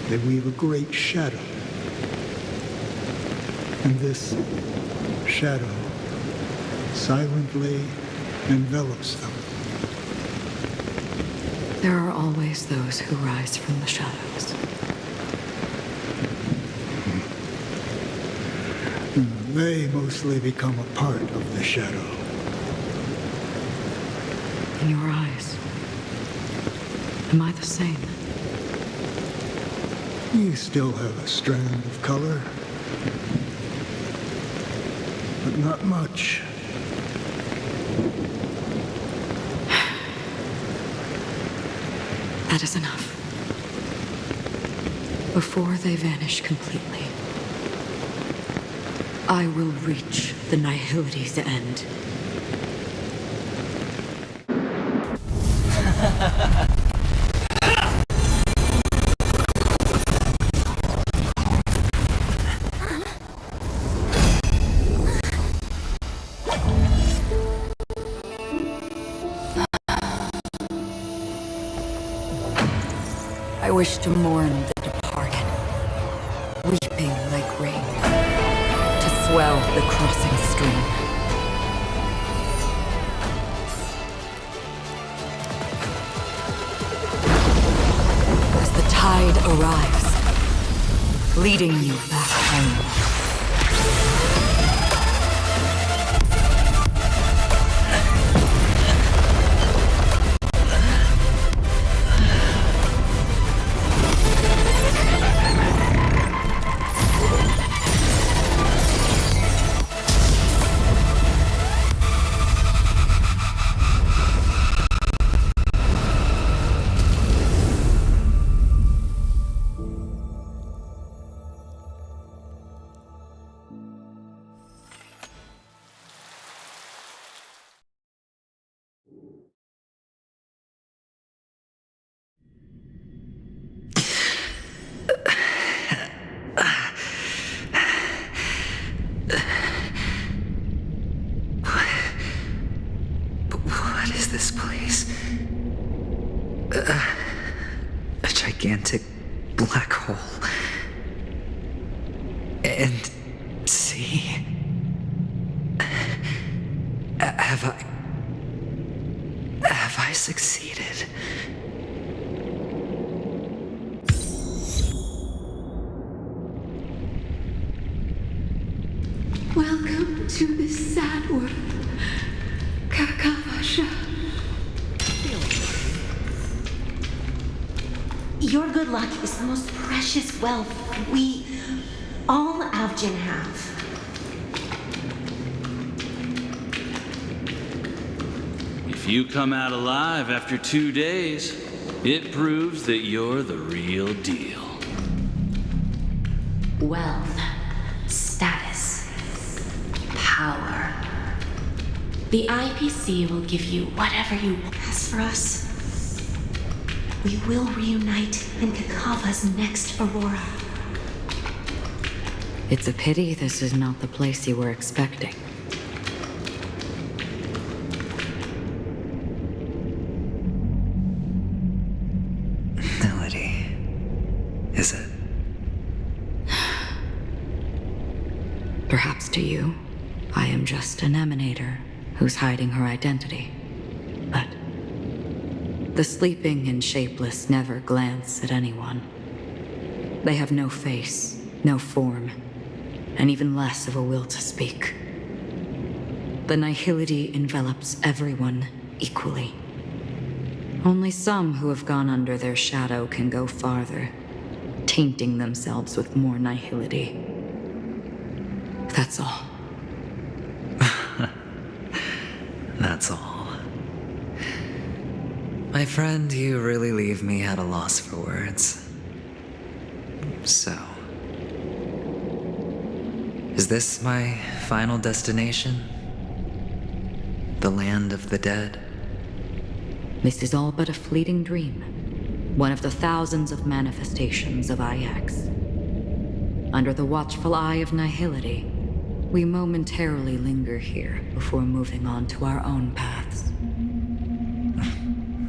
they weave a great shadow. And this shadow silently envelops them. There are always those who rise from the shadows. They mostly become a part of the shadow. In your eyes, am I the same? You still have a strand of color, but not much. That is enough. Before they vanish completely, I will reach the nihility's end. I wish to mourn the departed, weeping like rain, to swell the crossing stream. As the tide arrives, leading you back home. What is this place? A gigantic black hole. And see? Have I succeeded? Welcome to this sad world, Kakavasha. Your good luck is the most precious wealth we, all Avgin, have. If you come out alive after 2 days, it proves that you're the real deal. Wealth, status, power. The IPC will give you whatever you want. As for us, we will reunite in Kakava's next Aurora. It's a pity this is not the place you were expecting. Melody. Is it? Perhaps to you, I am just an emanator who's hiding her identity. But the sleeping and shapeless never glance at anyone. They have no face, no form, and even less of a will to speak. The nihility envelops everyone equally. Only some who have gone under their shadow can go farther, tainting themselves with more nihility. That's all. That's all. My friend, you really leave me at a loss for words. So, is this my final destination? The land of the dead? This is all but a fleeting dream. One of the thousands of manifestations of IX. Under the watchful eye of nihility, we momentarily linger here before moving on to our own paths.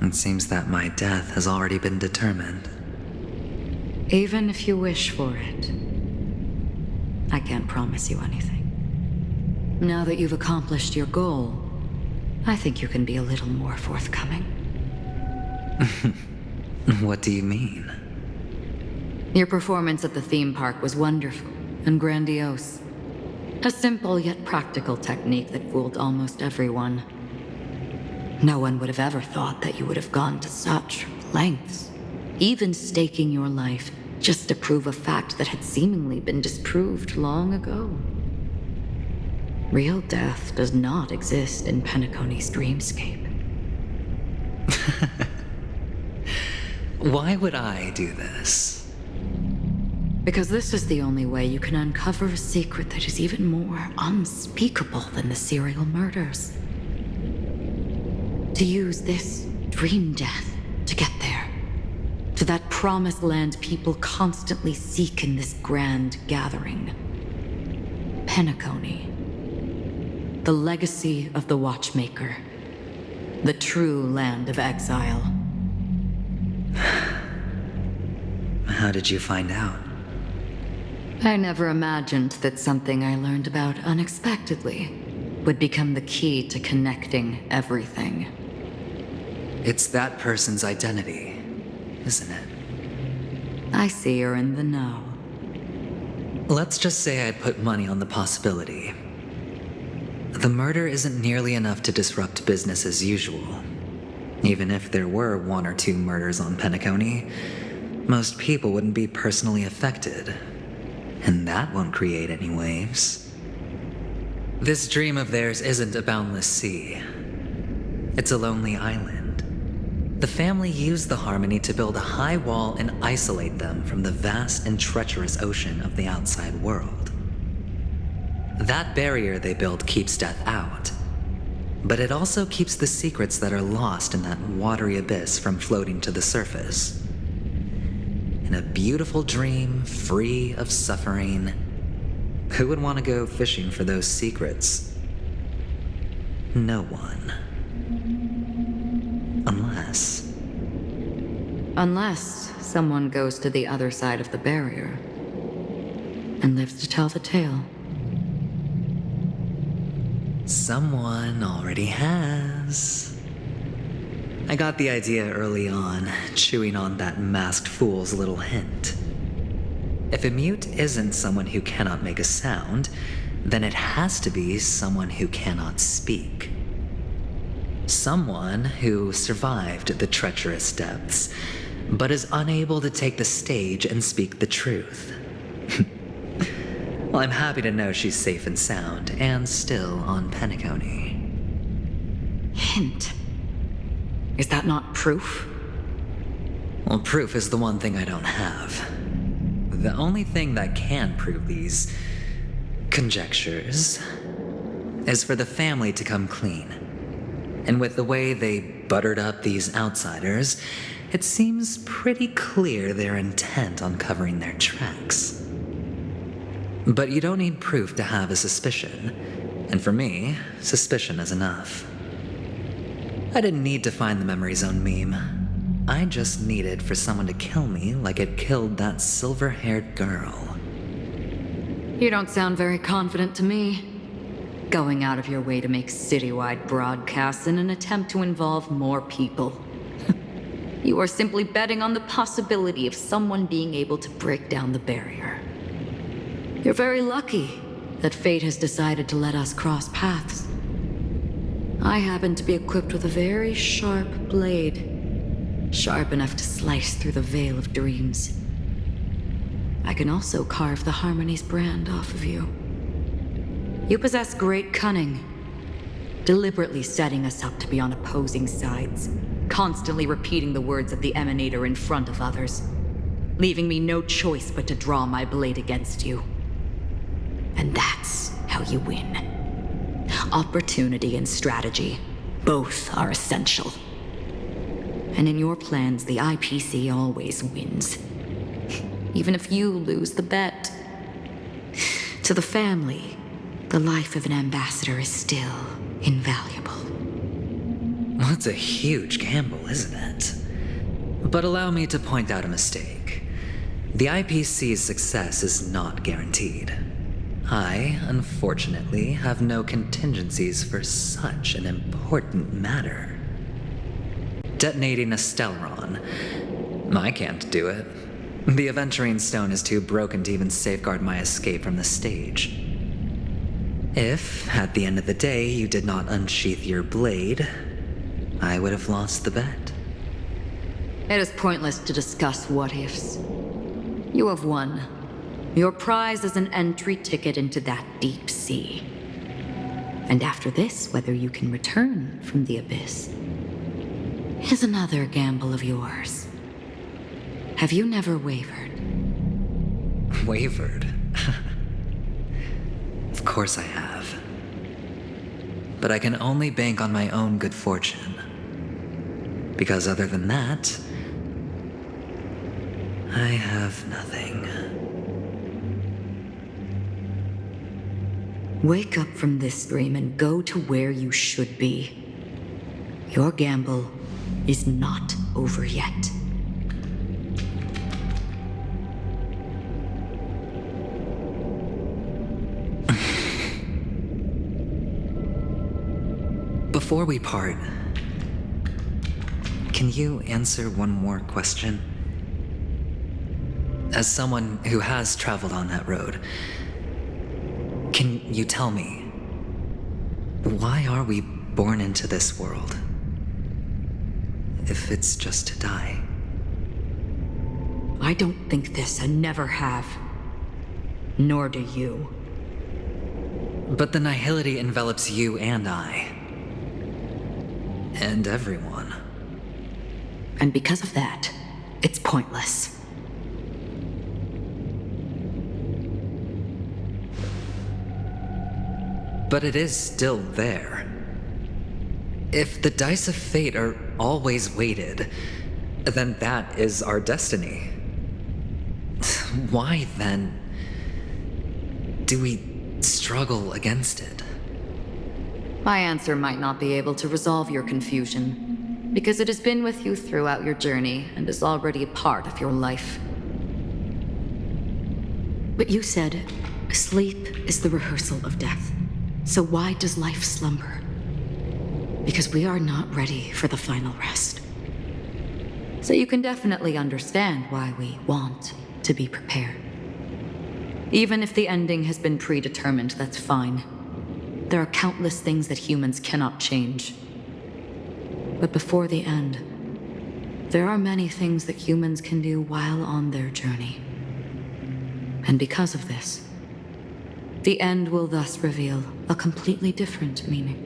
It seems that my death has already been determined. Even if you wish for it, I can't promise you anything. Now that you've accomplished your goal, I think you can be a little more forthcoming. What do you mean? Your performance at the theme park was wonderful and grandiose. A simple yet practical technique that fooled almost everyone. No one would have ever thought that you would have gone to such lengths, even staking your life just to prove a fact that had seemingly been disproved long ago. Real death does not exist in Penacony's dreamscape. Why would I do this? Because this is the only way you can uncover a secret that is even more unspeakable than the serial murders. To use this dream death to get there. To that promised land people constantly seek in this grand gathering. Penacony. The legacy of the Watchmaker. The true land of exile. How did you find out? I never imagined that something I learned about unexpectedly would become the key to connecting everything. It's that person's identity, isn't it? I see you're in the know. Let's just say I'd put money on the possibility. The murder isn't nearly enough to disrupt business as usual. Even if there were 1 or 2 murders on Penacony, most people wouldn't be personally affected. And that won't create any waves. This dream of theirs isn't a boundless sea. It's a lonely island. The family used the Harmony to build a high wall and isolate them from the vast and treacherous ocean of the outside world. That barrier they built keeps death out, but it also keeps the secrets that are lost in that watery abyss from floating to the surface. In a beautiful dream, free of suffering, who would want to go fishing for those secrets? No one. Unless someone goes to the other side of the barrier and lives to tell the tale. Someone already has. I got the idea early on, chewing on that masked fool's little hint. If a mute isn't someone who cannot make a sound, then it has to be someone who cannot speak. Someone who survived the treacherous depths, but is unable to take the stage and speak the truth. Well, I'm happy to know she's safe and sound, and still on Penacony. Hint? Is that not proof? Well, proof is the one thing I don't have. The only thing that can prove these conjectures is for the family to come clean. And with the way they buttered up these outsiders, it seems pretty clear they're intent on covering their tracks. But you don't need proof to have a suspicion. And for me, suspicion is enough. I didn't need to find the Memory Zone meme. I just needed for someone to kill me like it killed that silver-haired girl. You don't sound very confident to me. Going out of your way to make citywide broadcasts in an attempt to involve more people. You are simply betting on the possibility of someone being able to break down the barrier. You're very lucky that fate has decided to let us cross paths. I happen to be equipped with a very sharp blade, sharp enough to slice through the veil of dreams. I can also carve the Harmony's brand off of you. You possess great cunning, deliberately setting us up to be on opposing sides, constantly repeating the words of the Emanator in front of others, leaving me no choice but to draw my blade against you. And that's how you win. Opportunity and strategy, both are essential. And in your plans, the IPC always wins. Even if you lose the bet. To the family, the life of an ambassador is still invaluable. Well, it's a huge gamble, isn't it? But allow me to point out a mistake. The IPC's success is not guaranteed. I, unfortunately, have no contingencies for such an important matter. Detonating a Stellaron. I can't do it. The Aventurine Stone is too broken to even safeguard my escape from the stage. If, at the end of the day, you did not unsheath your blade, I would have lost the bet. It is pointless to discuss what-ifs. You have won. Your prize is an entry ticket into that deep sea. And after this, whether you can return from the abyss is another gamble of yours. Have you never wavered? Wavered? Of course I have. But I can only bank on my own good fortune. Because other than that, I have nothing. Wake up from this dream and go to where you should be. Your gamble is not over yet. Before we part, can you answer one more question? As someone who has traveled on that road, can you tell me, why are we born into this world? If it's just to die. I don't think this and never have. Nor do you. But the nihility envelops you and I. And everyone. And because of that, it's pointless. But it is still there. If the dice of fate are always weighted, then that is our destiny. Why, then, do we struggle against it? My answer might not be able to resolve your confusion, because it has been with you throughout your journey and is already a part of your life. But you said, sleep is the rehearsal of death. So why does life slumber? Because we are not ready for the final rest. So you can definitely understand why we want to be prepared. Even if the ending has been predetermined, that's fine. There are countless things that humans cannot change. But before the end, there are many things that humans can do while on their journey. And because of this, the end will thus reveal a completely different meaning.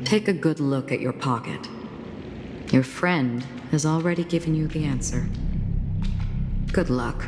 Take a good look at your pocket. Your friend has already given you the answer. Good luck.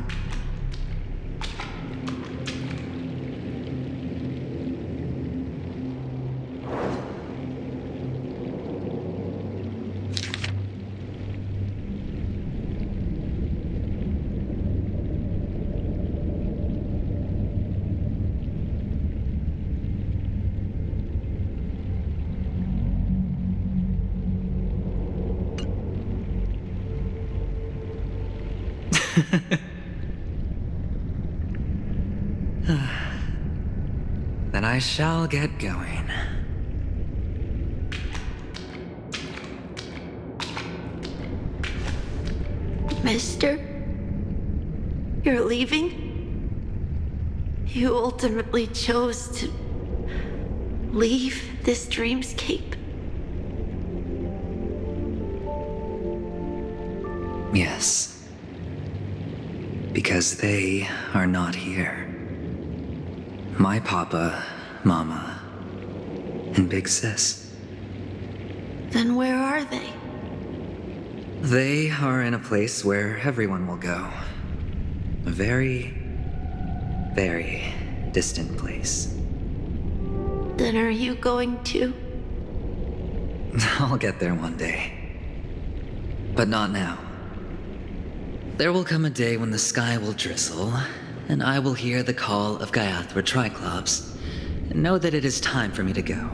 I shall get going. Mister? You're leaving? You ultimately chose to leave this dreamscape? Yes. Because they are not here. My papa, mama, and big sis. Then where are they? They are in a place where everyone will go. A very, very distant place. Then are you going too? I'll get there one day. But not now. There will come a day when the sky will drizzle, and I will hear the call of Gaiathra Triclops, and know that it is time for me to go,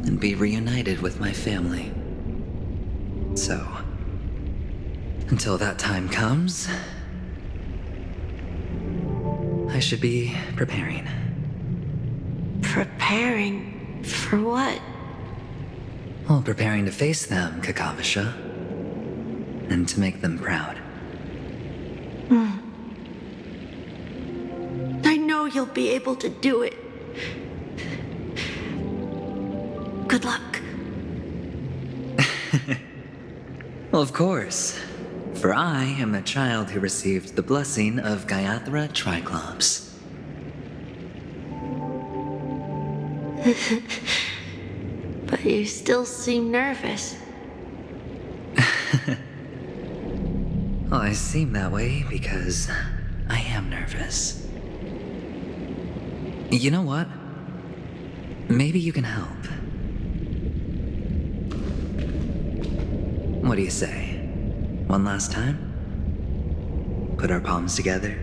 and be reunited with my family. So, until that time comes, I should be preparing. Preparing for what? Well, preparing to face them, Kakavasha, and to make them proud. I know you'll be able to do it. Good luck. Well, of course. For I am the child who received the blessing of Gaiathra Triclops. But you still seem nervous. Well, I seem that way because I am nervous. You know what? Maybe you can help. What do you say? One last time? Put our palms together?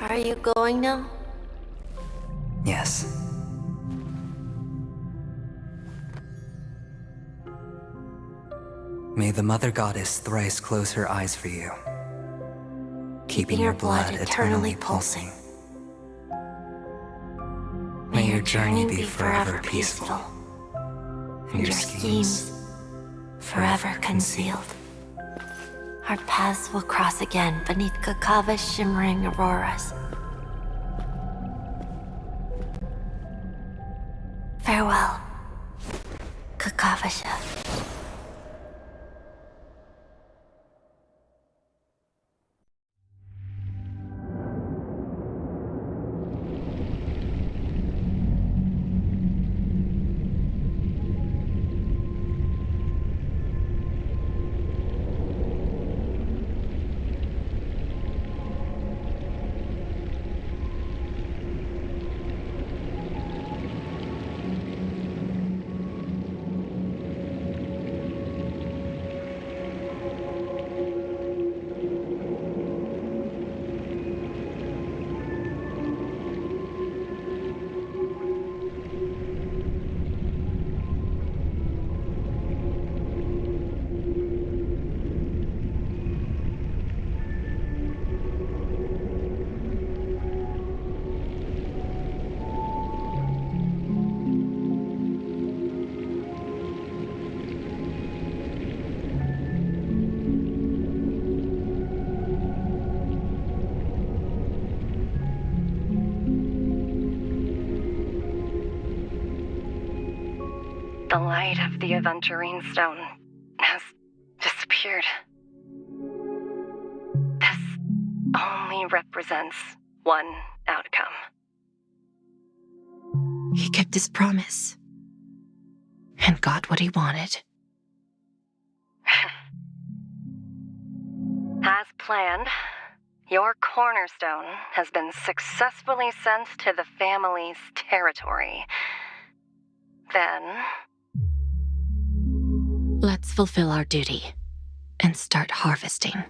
Are you going now? Yes. May the Mother Goddess thrice close her eyes for you, keeping your blood eternally pulsing. May your journey be forever peaceful, and your schemes forever concealed. Our paths will cross again beneath Kakava's shimmering auroras. Farewell, Kakavasha. The light of the Aventurine Stone has disappeared. This only represents one outcome. He kept his promise and got what he wanted. As planned, your cornerstone has been successfully sent to the family's territory. Then, let's fulfill our duty and start harvesting.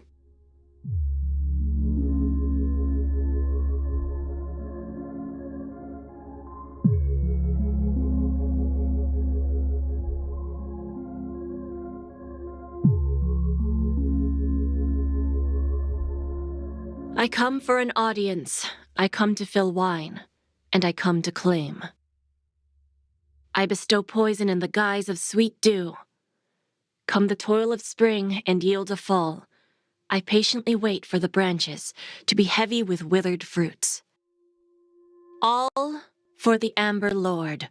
I come for an audience. I come to fill wine, and I come to claim. I bestow poison in the guise of sweet dew. Come the toil of spring and yield a fall. I patiently wait for the branches to be heavy with withered fruits. All for the Amber Lord.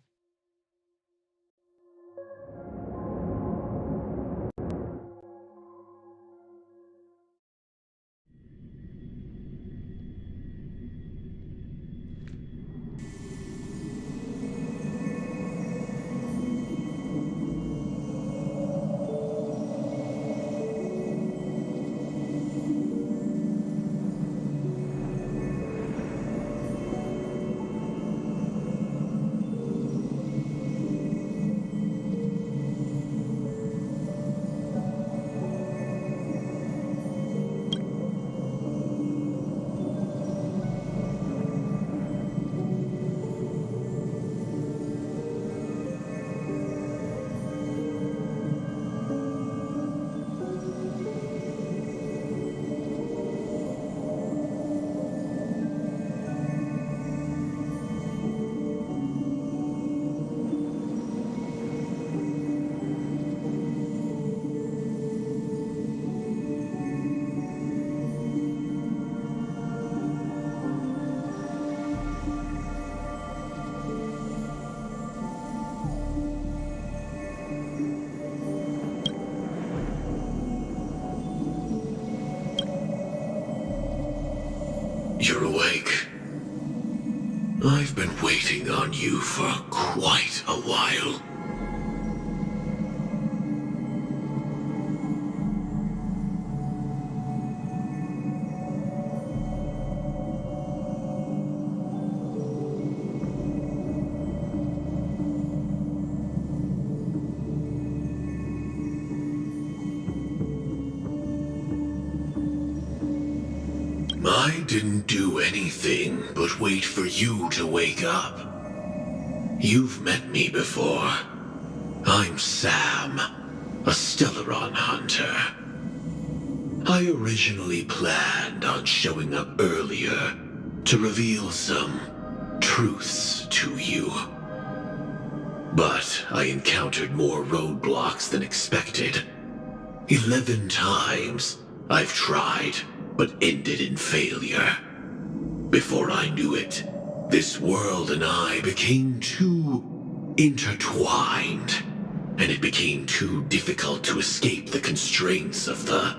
You're awake. I've been waiting on you for quite a while. I didn't do anything but wait for you to wake up. You've met me before. I'm Sam, a Stellaron hunter. I originally planned on showing up earlier to reveal some truths to you. But I encountered more roadblocks than expected. 11 times I've tried, but ended in failure. Before I knew it, this world and I became too intertwined, and it became too difficult to escape the constraints of the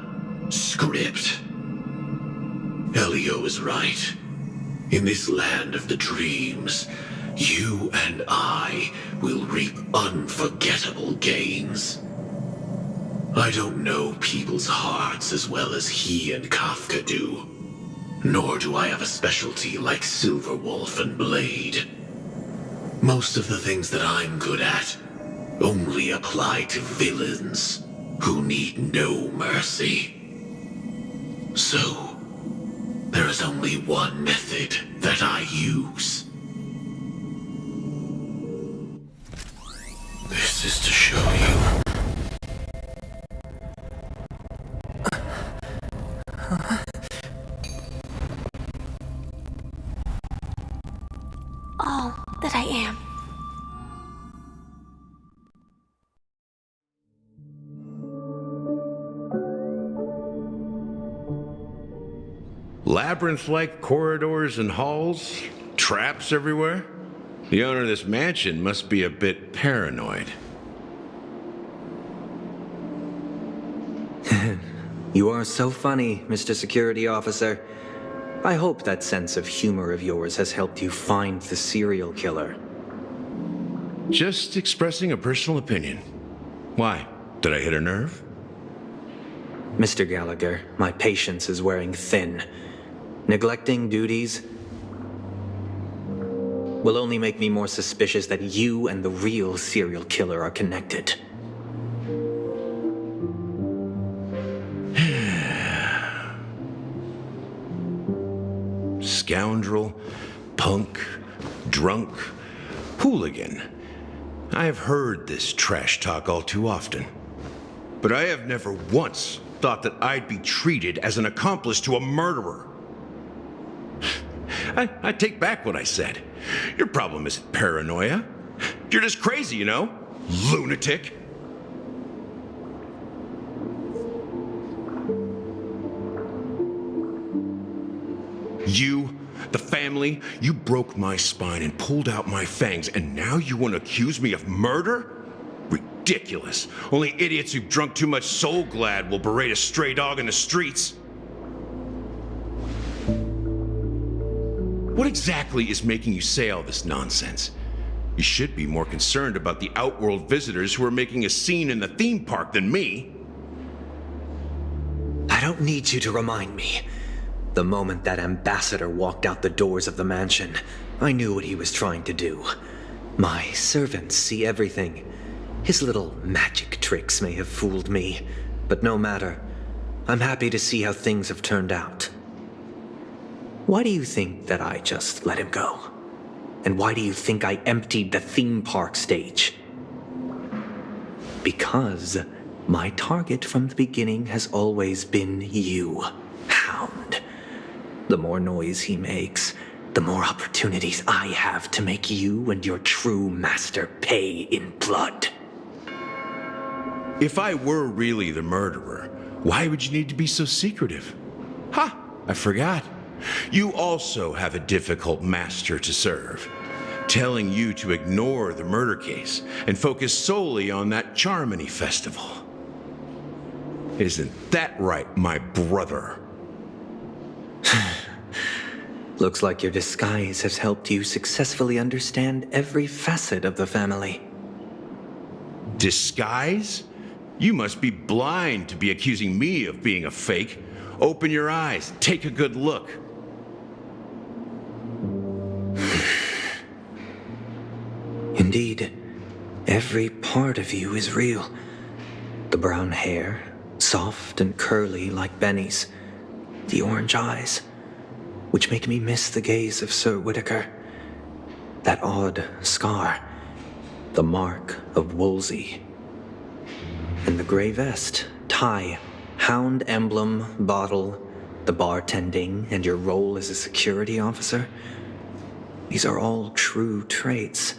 script. Elio is right. In this land of the dreams, you and I will reap unforgettable gains. I don't know people's hearts as well as he and Kafka do. Nor do I have a specialty like Silverwolf and Blade. Most of the things that I'm good at only apply to villains who need no mercy. So, there is only one method that I use. This is to show you. All that I am. Labyrinth-like corridors and halls? Traps everywhere? The owner of this mansion must be a bit paranoid. You are so funny, Mr. Security Officer. I hope that sense of humor of yours has helped you find the serial killer. Just expressing a personal opinion. Why? Did I hit a nerve? Mr. Gallagher, my patience is wearing thin. Neglecting duties will only make me more suspicious that you and the real serial killer are connected. Scoundrel, punk, drunk, hooligan. I have heard this trash talk all too often. But I have never once thought that I'd be treated as an accomplice to a murderer. I take back what I said. Your problem isn't paranoia. You're just crazy, you know? Lunatic. You, the family, you broke my spine and pulled out my fangs, and now you want to accuse me of murder? Ridiculous. Only idiots who've drunk too much Soul Glad will berate a stray dog in the streets. What exactly is making you say all this nonsense? You should be more concerned about the Outworld visitors who are making a scene in the theme park than me. I don't need you to remind me. The moment that ambassador walked out the doors of the mansion, I knew what he was trying to do. My servants see everything. His little magic tricks may have fooled me, but no matter. I'm happy to see how things have turned out. Why do you think that I just let him go? And why do you think I emptied the theme park stage? Because my target from the beginning has always been you, Hound. The more noise he makes, the more opportunities I have to make you and your true master pay in blood. If I were really the murderer, why would you need to be so secretive? Ha! I forgot. You also have a difficult master to serve, telling you to ignore the murder case and focus solely on that Charmony festival. Isn't that right, my brother? Looks like your disguise has helped you successfully understand every facet of the family. Disguise? You must be blind to be accusing me of being a fake. Open your eyes, take a good look. Indeed, every part of you is real. The brown hair, soft and curly like Benny's. The orange eyes, which make me miss the gaze of Sir Whitaker. That odd scar, the mark of Wolsey. And the gray vest, tie, hound emblem, bottle, the bartending, and your role as a security officer. These are all true traits.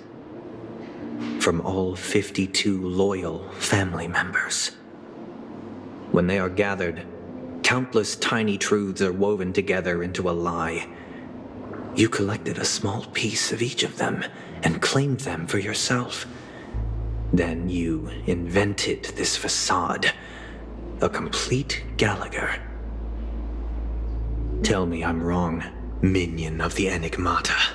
From all 52 loyal family members. When they are gathered, countless tiny truths are woven together into a lie. You collected a small piece of each of them and claimed them for yourself. Then you invented this facade, a complete Gallagher. Tell me I'm wrong, minion of the Enigmata.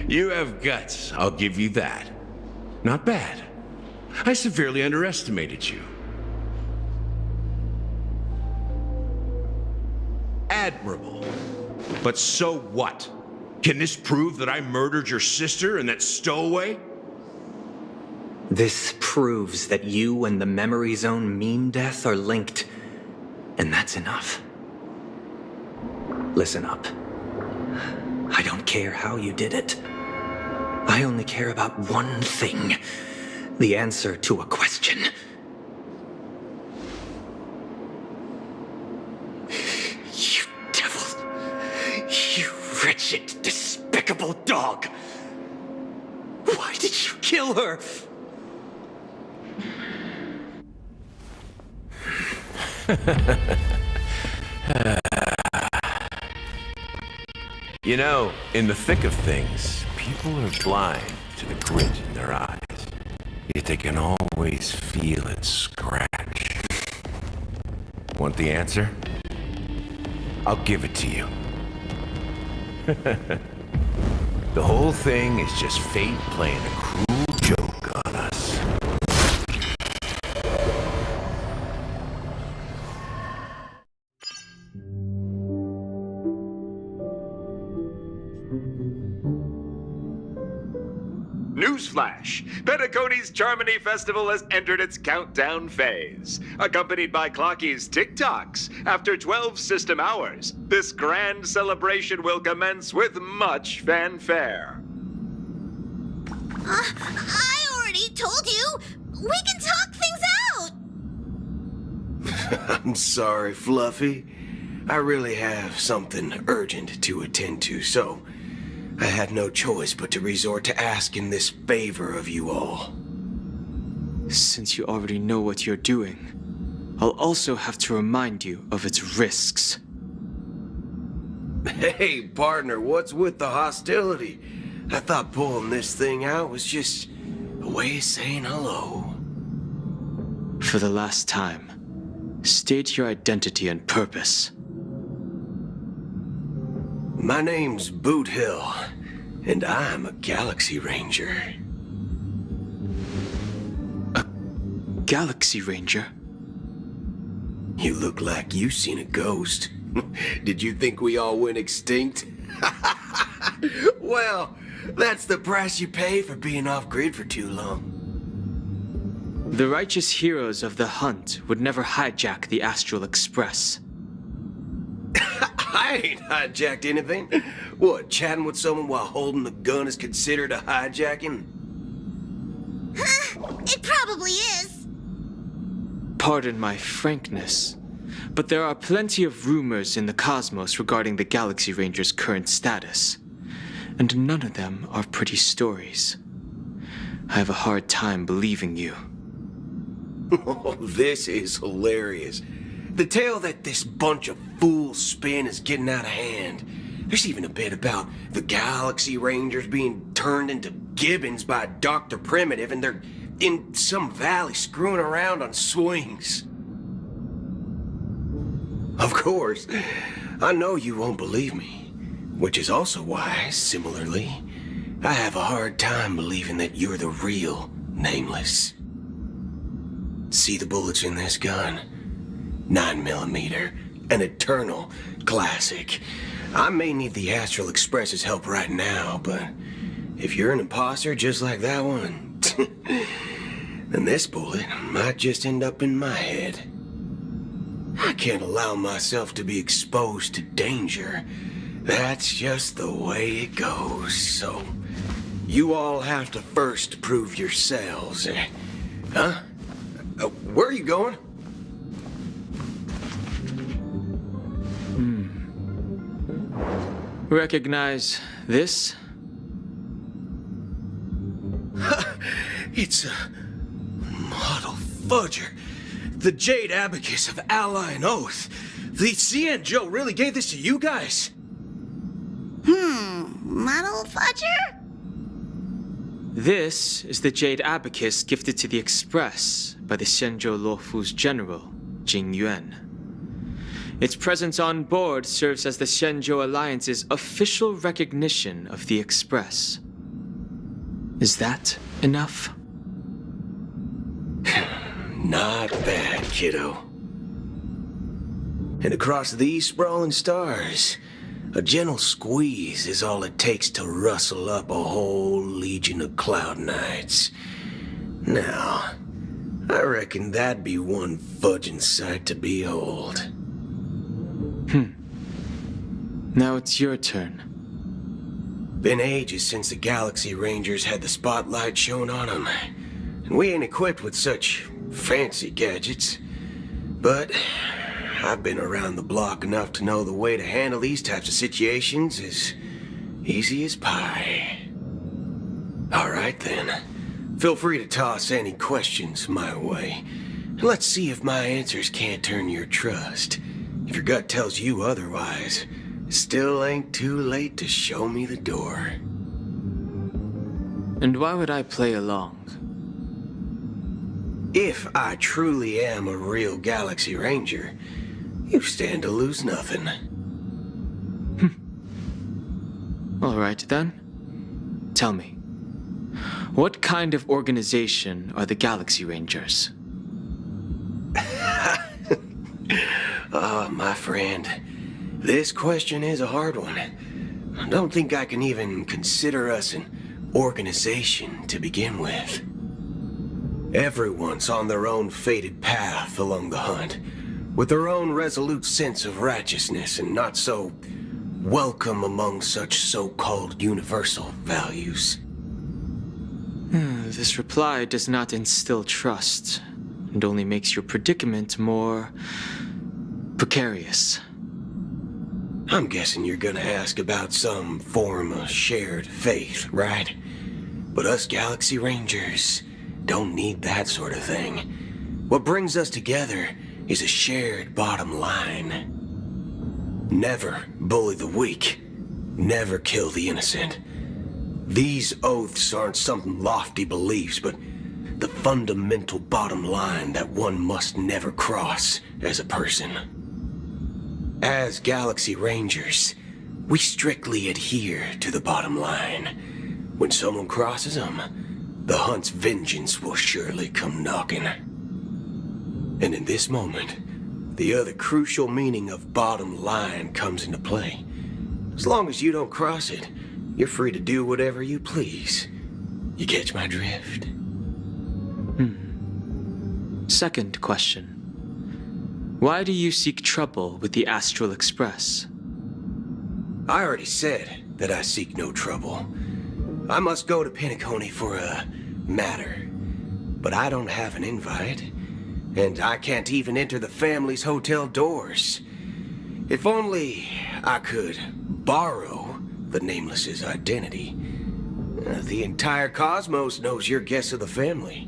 You have guts, I'll give you that. Not bad. I severely underestimated you. Admirable. But so what? Can this prove that I murdered your sister and that stowaway? This proves that you and the Memory Zone meme death are linked. And that's enough. Listen up. I don't care how you did it. I only care about one thing. The answer to a question. You devil. You wretched, despicable dog. Why did you kill her? You know, in the thick of things, people are blind to the grit in their eyes. Yet they can always feel it scratch. Want the answer? I'll give it to you. The whole thing is just fate playing a cruel joke on us. Newsflash! Penacony's Charmony Festival has entered its countdown phase. Accompanied by Clocky's TikToks, after 12 system hours, this grand celebration will commence with much fanfare. I already told you! We can talk things out! I'm sorry, Fluffy. I really have something urgent to attend to, so I had no choice but to resort to asking this favor of you all. Since you already know what you're doing, I'll also have to remind you of its risks. Hey, partner, what's with the hostility? I thought pulling this thing out was just a way of saying hello. For the last time, state your identity and purpose. My name's Boot Hill, and I'm a Galaxy Ranger. A Galaxy Ranger? You look like you seen a ghost. Did you think we all went extinct? Well, that's the price you pay for being off-grid for too long. The righteous heroes of the hunt would never hijack the Astral Express. I ain't hijacked anything. What, chatting with someone while holding the gun is considered a hijacking? It probably is. Pardon my frankness, but there are plenty of rumors in the cosmos regarding the Galaxy Ranger's current status, and none of them are pretty stories. I have a hard time believing you. Oh, this is hilarious. The tale that this bunch of fools spin is getting out of hand. There's even a bit about the Galaxy Rangers being turned into gibbons by Dr. Primitive, and they're in some valley screwing around on swings. Of course, I know you won't believe me, which is also why, similarly, I have a hard time believing that you're the real Nameless. See the bullets in this gun? 9mm, an eternal classic. I may need the Astral Express's help right now, but if you're an imposter just like that one, then this bullet might just end up in my head. I can't allow myself to be exposed to danger. That's just the way it goes, so you all have to first prove yourselves. Huh? Where are you going? Recognize this? It's a model fudger. The Jade Abacus of Ally and Oath. The CN Joe really gave this to you guys? Model fudger? This is the Jade Abacus gifted to the Express by the Xianzhou Luofu's general, Jing Yuan. Its presence on board serves as the Xianzhou Alliance's official recognition of the Express. Is that enough? Not bad, kiddo. And across these sprawling stars, a gentle squeeze is all it takes to rustle up a whole legion of Cloud Knights. Now, I reckon that'd be one fudging sight to behold. Now it's your turn. Been ages since the Galaxy Rangers had the spotlight shone on them, and we ain't equipped with such fancy gadgets. But I've been around the block enough to know the way to handle these types of situations is easy as pie. All right then, feel free to toss any questions my way. And let's see if my answers can't turn your trust. If your gut tells you otherwise, still ain't too late to show me the door. And why would I play along? If I truly am a real Galaxy Ranger, you stand to lose nothing. All right then. Tell me, what kind of organization are the Galaxy Rangers? Oh, my friend, this question is a hard one. I don't think I can even consider us an organization to begin with. Everyone's on their own fated path along the hunt, with their own resolute sense of righteousness and not so welcome among such so-called universal values. This reply does not instill trust, and only makes your predicament more precarious. I'm guessing you're gonna ask about some form of shared faith, right? But us Galaxy Rangers don't need that sort of thing. What brings us together is a shared bottom line. Never bully the weak. Never kill the innocent. These oaths aren't some lofty beliefs, but the fundamental bottom line that one must never cross as a person. As Galaxy Rangers, we strictly adhere to the bottom line. When someone crosses them, the hunt's vengeance will surely come knocking. And in this moment, the other crucial meaning of bottom line comes into play. As long as you don't cross it, you're free to do whatever you please. You catch my drift? Second question. Why do you seek trouble with the Astral Express? I already said that I seek no trouble. I must go to Penacony for a matter. But I don't have an invite, and I can't even enter the family's hotel doors. If only I could borrow the Nameless's identity. The entire cosmos knows your guest of the family.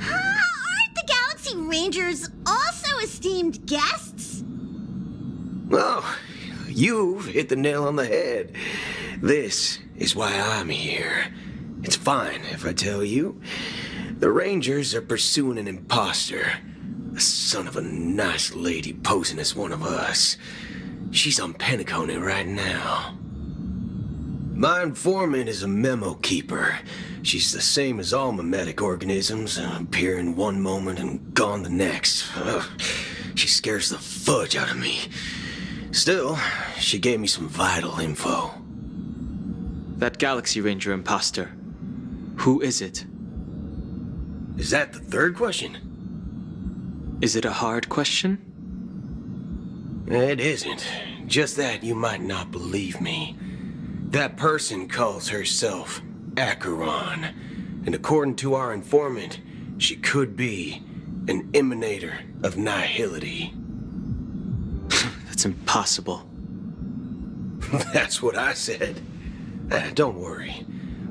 Aren't the Galaxy Rangers also esteemed guests? Well, you've hit the nail on the head. This is why I'm here. It's fine if I tell you. The Rangers are pursuing an imposter. A son of a nice lady posing as one of us. She's on Penacony right now. My informant is a memo keeper. She's the same as all mimetic organisms, appearing one moment and gone the next. Ugh, she scares the fudge out of me. Still, she gave me some vital info. That Galaxy Ranger imposter. Who is it? Is that the third question? Is it a hard question? It isn't. Just that you might not believe me. That person calls herself Acheron, and according to our informant, she could be an emanator of nihility. That's impossible. That's what I said. Don't worry.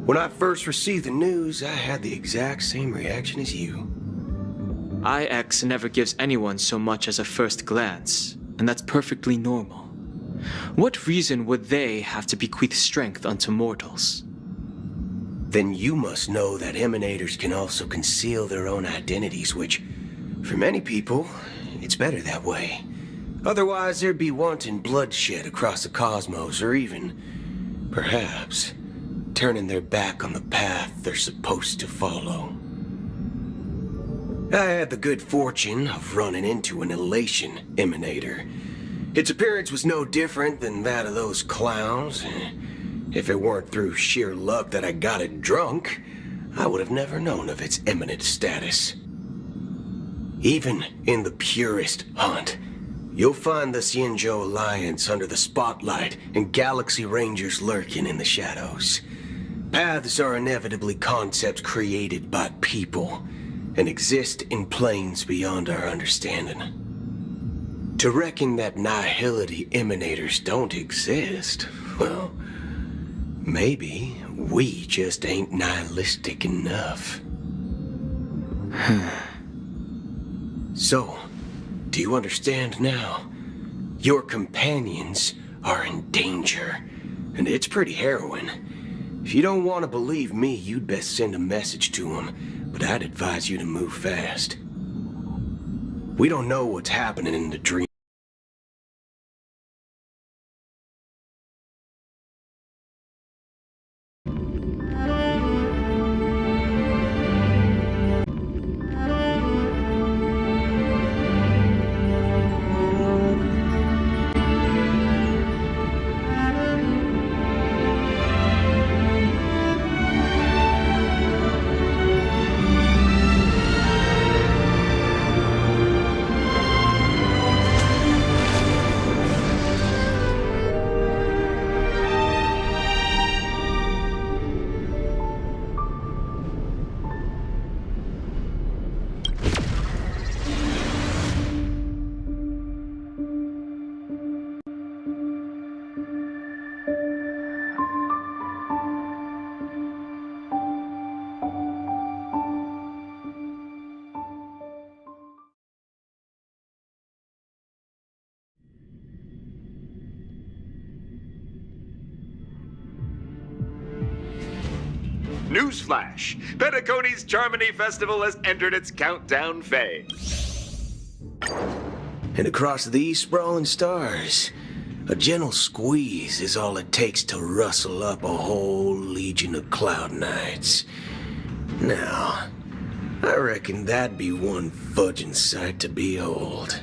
When I first received the news, I had the exact same reaction as you. IX never gives anyone so much as a first glance, and that's perfectly normal. What reason would they have to bequeath strength unto mortals? Then you must know that emanators can also conceal their own identities, which, for many people, it's better that way. Otherwise, there'd be wanton bloodshed across the cosmos, or even, perhaps, turning their back on the path they're supposed to follow. I had the good fortune of running into an elation emanator. Its appearance was no different than that of those clowns. If it weren't through sheer luck that I got it drunk, I would have never known of its eminent status. Even in the purest hunt, you'll find the Xianzhou Alliance under the spotlight and Galaxy Rangers lurking in the shadows. Paths are inevitably concepts created by people and exist in planes beyond our understanding. To reckon that nihility emanators don't exist, well, maybe we just ain't nihilistic enough. So, do you understand now? Your companions are in danger, and it's pretty harrowing. If you don't want to believe me, you'd best send a message to them, but I'd advise you to move fast. We don't know what's happening in the dream. Newsflash! Penacony's Charmony Festival has entered its countdown phase. And across these sprawling stars, a gentle squeeze is all it takes to rustle up a whole legion of cloud knights. Now, I reckon that'd be one fudging sight to behold.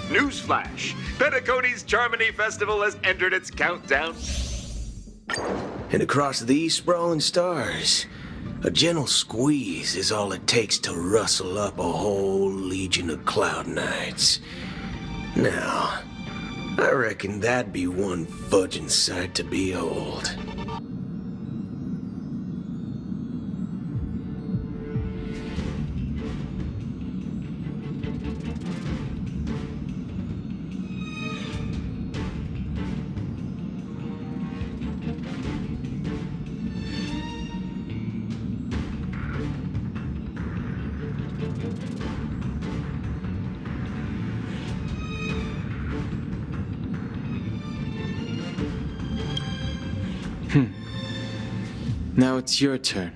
Newsflash! Penacony's Charmony Festival has entered its countdown. And across these sprawling stars, a gentle squeeze is all it takes to rustle up a whole legion of cloud knights. Now, I reckon that'd be one fudging sight to behold. Now it's your turn.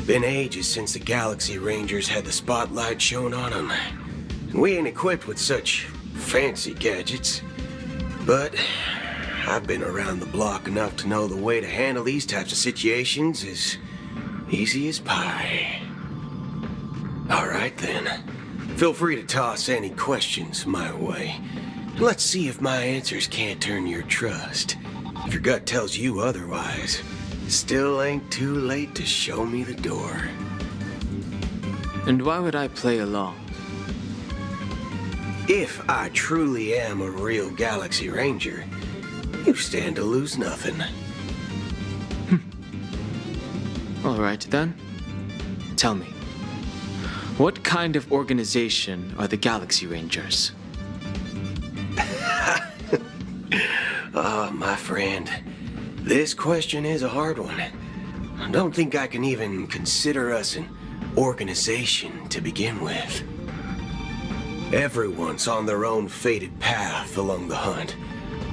Been ages since the Galaxy Rangers had the spotlight shown on them. We ain't equipped with such fancy gadgets. But I've been around the block enough to know the way to handle these types of situations is easy as pie. All right then. Feel free to toss any questions my way. Let's see if my answers can't turn your trust. If your gut tells you otherwise, still ain't too late to show me the door. And why would I play along? If I truly am a real Galaxy Ranger, you stand to lose nothing. All right then. Tell me, what kind of organization are the Galaxy Rangers? My friend, this question is a hard one. I don't think I can even consider us an organization to begin with. Everyone's on their own fated path along the hunt,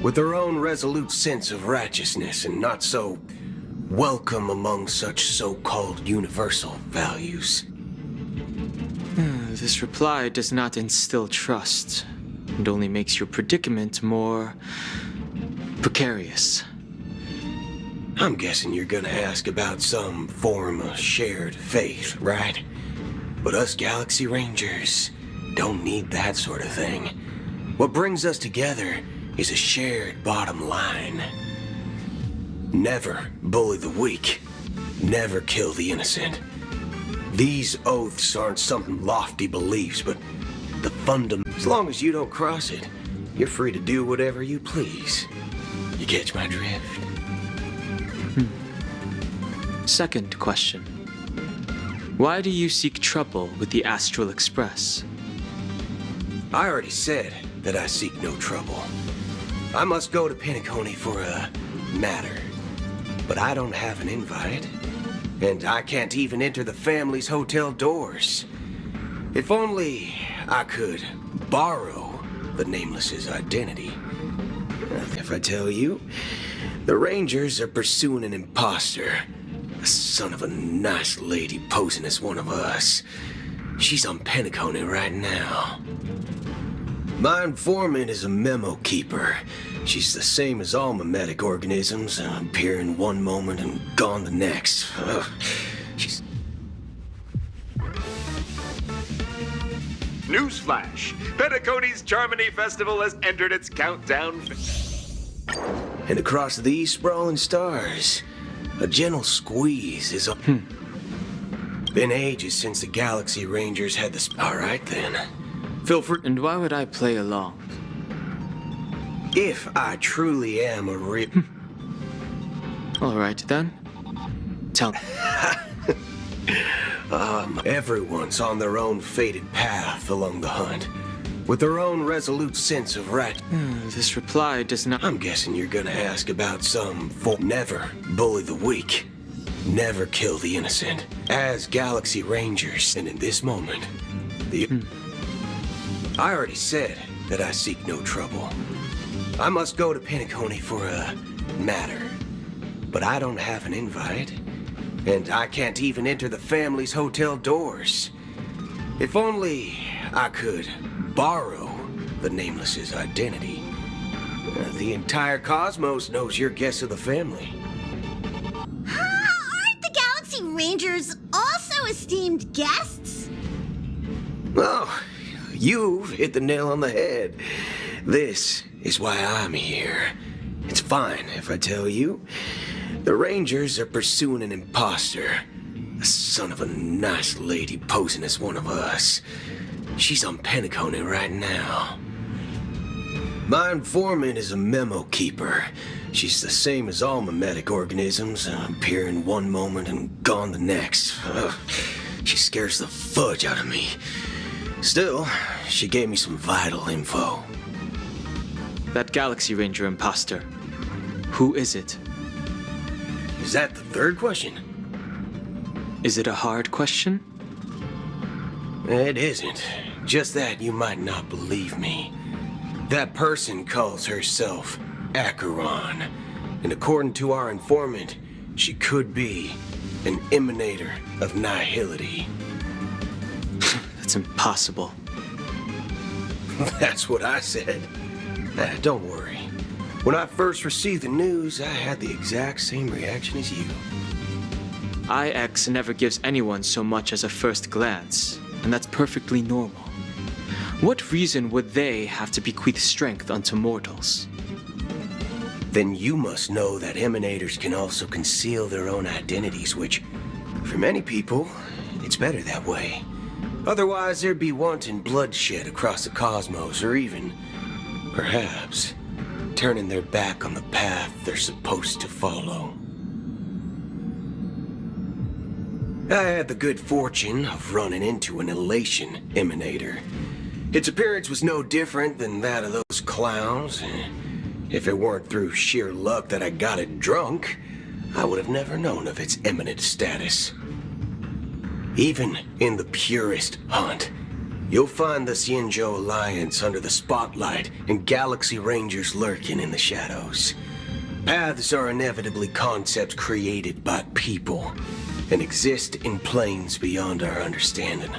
with their own resolute sense of righteousness and not so welcome among such so-called universal values. This reply does not instill trust, and only makes your predicament more precarious. I'm guessing you're gonna ask about some form of shared faith, right? But us Galaxy Rangers don't need that sort of thing. What brings us together is a shared bottom line. Never bully the weak. Never kill the innocent. These oaths aren't some lofty beliefs, but the fundamental. As long as you don't cross it, you're free to do whatever you please. You catch my drift? Second question. Why do you seek trouble with the Astral Express? I already said that I seek no trouble. I must go to Penacony for a matter. But I don't have an invite. And I can't even enter the family's hotel doors. If only I could borrow the Nameless's identity. If I tell you, the Rangers are pursuing an imposter. A son of a nice lady posing as one of us. She's on Penacony right now. My informant is a memo keeper. She's the same as all mimetic organisms, appearing one moment and gone the next. She's... Newsflash! Penacony's Charmony Festival has entered its countdown. And across these sprawling stars, a gentle squeeze is up. Been ages since the Galaxy Rangers had the... All right then. Feel free. And why would I play along? If I truly am a real... All right, then. Tell me. Everyone's on their own fated path along the hunt, with their own resolute sense of right. This reply does not... I'm guessing you're gonna ask about some never bully the weak, never kill the innocent. As Galaxy Rangers, and in this moment, I already said that I seek no trouble. I must go to Penacony for a matter, but I don't have an invite, and I can't even enter the family's hotel doors. If only I could borrow the Nameless's identity. The entire cosmos knows you're guests of the family. Aren't the Galaxy Rangers also esteemed guests? Oh, you've hit the nail on the head. This is why I'm here. It's fine if I tell you. The Rangers are pursuing an imposter. A son of a nice lady posing as one of us. She's on Penacony right now. My informant is a memo keeper. She's the same as all mimetic organisms, appearing one moment and gone the next. She scares the fudge out of me. Still, she gave me some vital info. That Galaxy Ranger imposter. Who is it? Is that the third question? Is it a hard question? It isn't. Just that you might not believe me. That person calls herself Acheron. And according to our informant, she could be an emanator of nihility. That's impossible. That's what I said. Don't worry. When I first received the news, I had the exact same reaction as you. IX never gives anyone so much as a first glance, and that's perfectly normal. What reason would they have to bequeath strength unto mortals? Then you must know that emanators can also conceal their own identities, which, for many people, it's better that way. Otherwise, there'd be wanton bloodshed across the cosmos, or even, perhaps, turning their back on the path they're supposed to follow. I had the good fortune of running into an elation emanator. Its appearance was no different than that of those clowns. If it weren't through sheer luck that I got it drunk, I would have never known of its eminent status. Even in the purest hunt, you'll find the Xianzhou Alliance under the spotlight and Galaxy Rangers lurking in the shadows. Paths are inevitably concepts created by people and exist in planes beyond our understanding.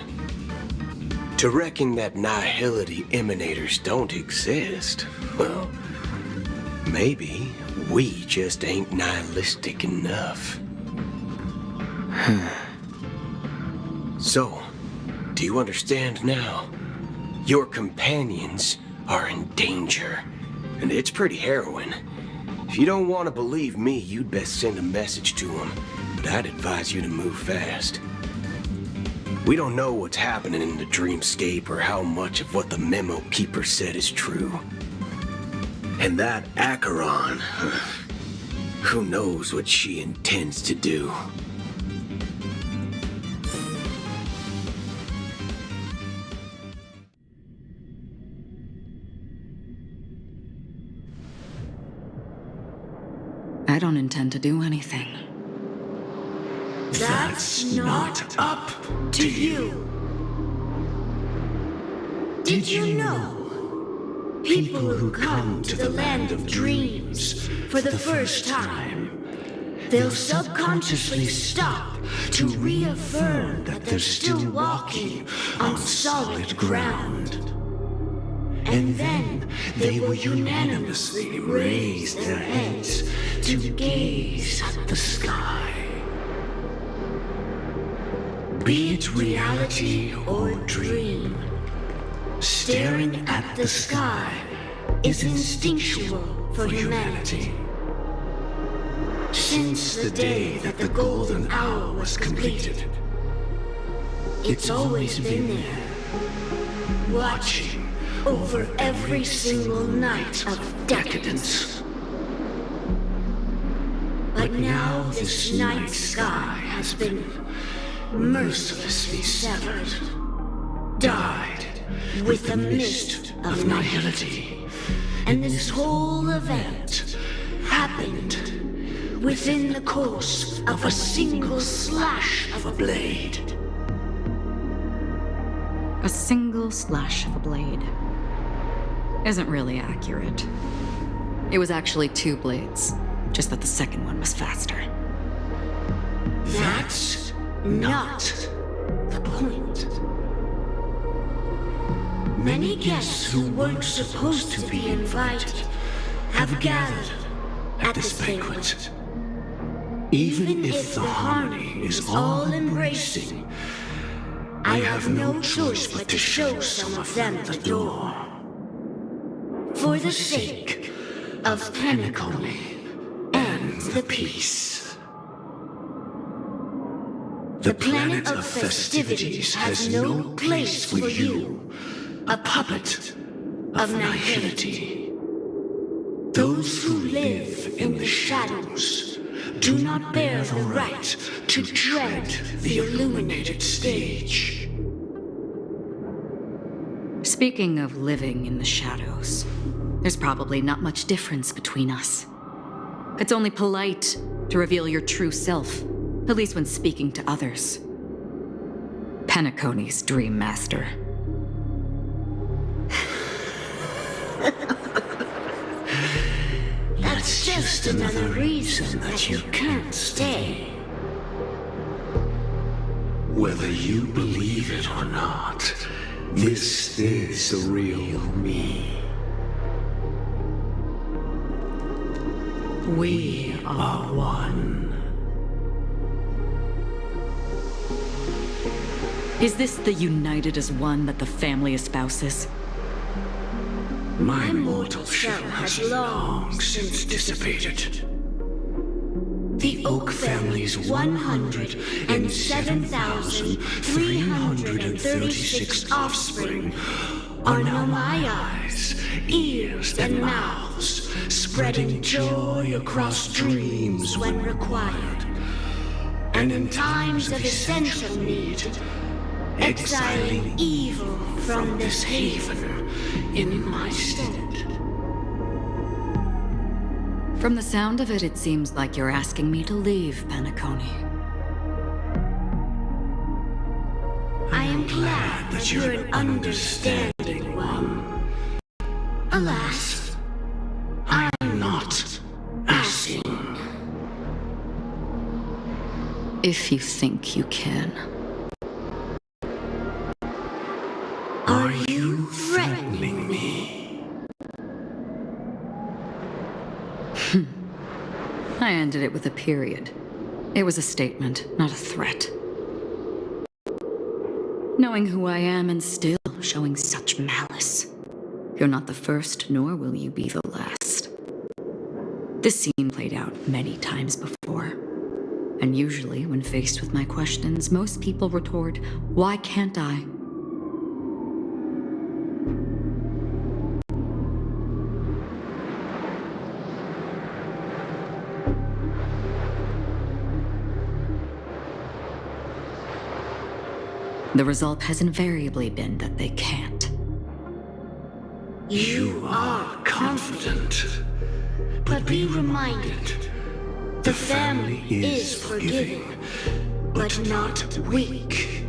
To reckon that nihility emanators don't exist, well, maybe we just ain't nihilistic enough. So, do you understand now? Your companions are in danger, and it's pretty harrowing. If you don't want to believe me, you'd best send a message to them, but I'd advise you to move fast. We don't know what's happening in the dreamscape or how much of what the memo keeper said is true. And that Acheron, who knows what she intends to do. I don't intend to do anything. That's not up to you. Did you know? People who come to the land of dreams for the first time, they'll subconsciously stop to reaffirm that they're still walking on solid ground. And then they will unanimously raise their heads to gaze at the sky. Be it reality or dream, staring at the sky is instinctual for humanity. Since the day that the golden hour was completed, it's always been there, watching over every single night of decadence. But now this night sky has been mercilessly severed, dyed with the mist of nihility, and this whole event happened within the course of a single slash of a blade. A single slash of a blade isn't really accurate. It was actually 2 blades, just that the second one was faster. That's not the point. Many guests who weren't supposed to be invited have gathered at this banquet. Even if the harmony is all-embracing, I have no choice but to show some of them the door. For the sake of penacony and the peace. The planet of festivities has no place for you, a puppet of nihility. Those who live in the shadows do not bear the right to tread the illuminated stage. Speaking of living in the shadows, there's probably not much difference between us. It's only polite to reveal your true self, at least when speaking to others. Penacony's Dream Master. That's just another reason that you can't stay. Whether you believe it or not, this is the real me. We are one. Is this the united as one that the family espouses? My mortal shell has long since dissipated. The Oak family's 107,336 offspring are now my eyes, ears, and mouths, spreading joy across dreams when required, and in times of essential need, exiling evil from this haven in my stead. From the sound of it, it seems like you're asking me to leave Penacony. I am glad that you're an understanding one. Alas, I'm not asking. If you think you can. Are you threatening me? I ended it with a period. It was a statement, not a threat. Knowing who I am and still showing such malice. You're not the first, nor will you be the last. This scene played out many times before. And usually, when faced with my questions, most people retort, "Why can't I?" The result has invariably been that they can't. You are confident, but be reminded, the family is forgiving, but not weak.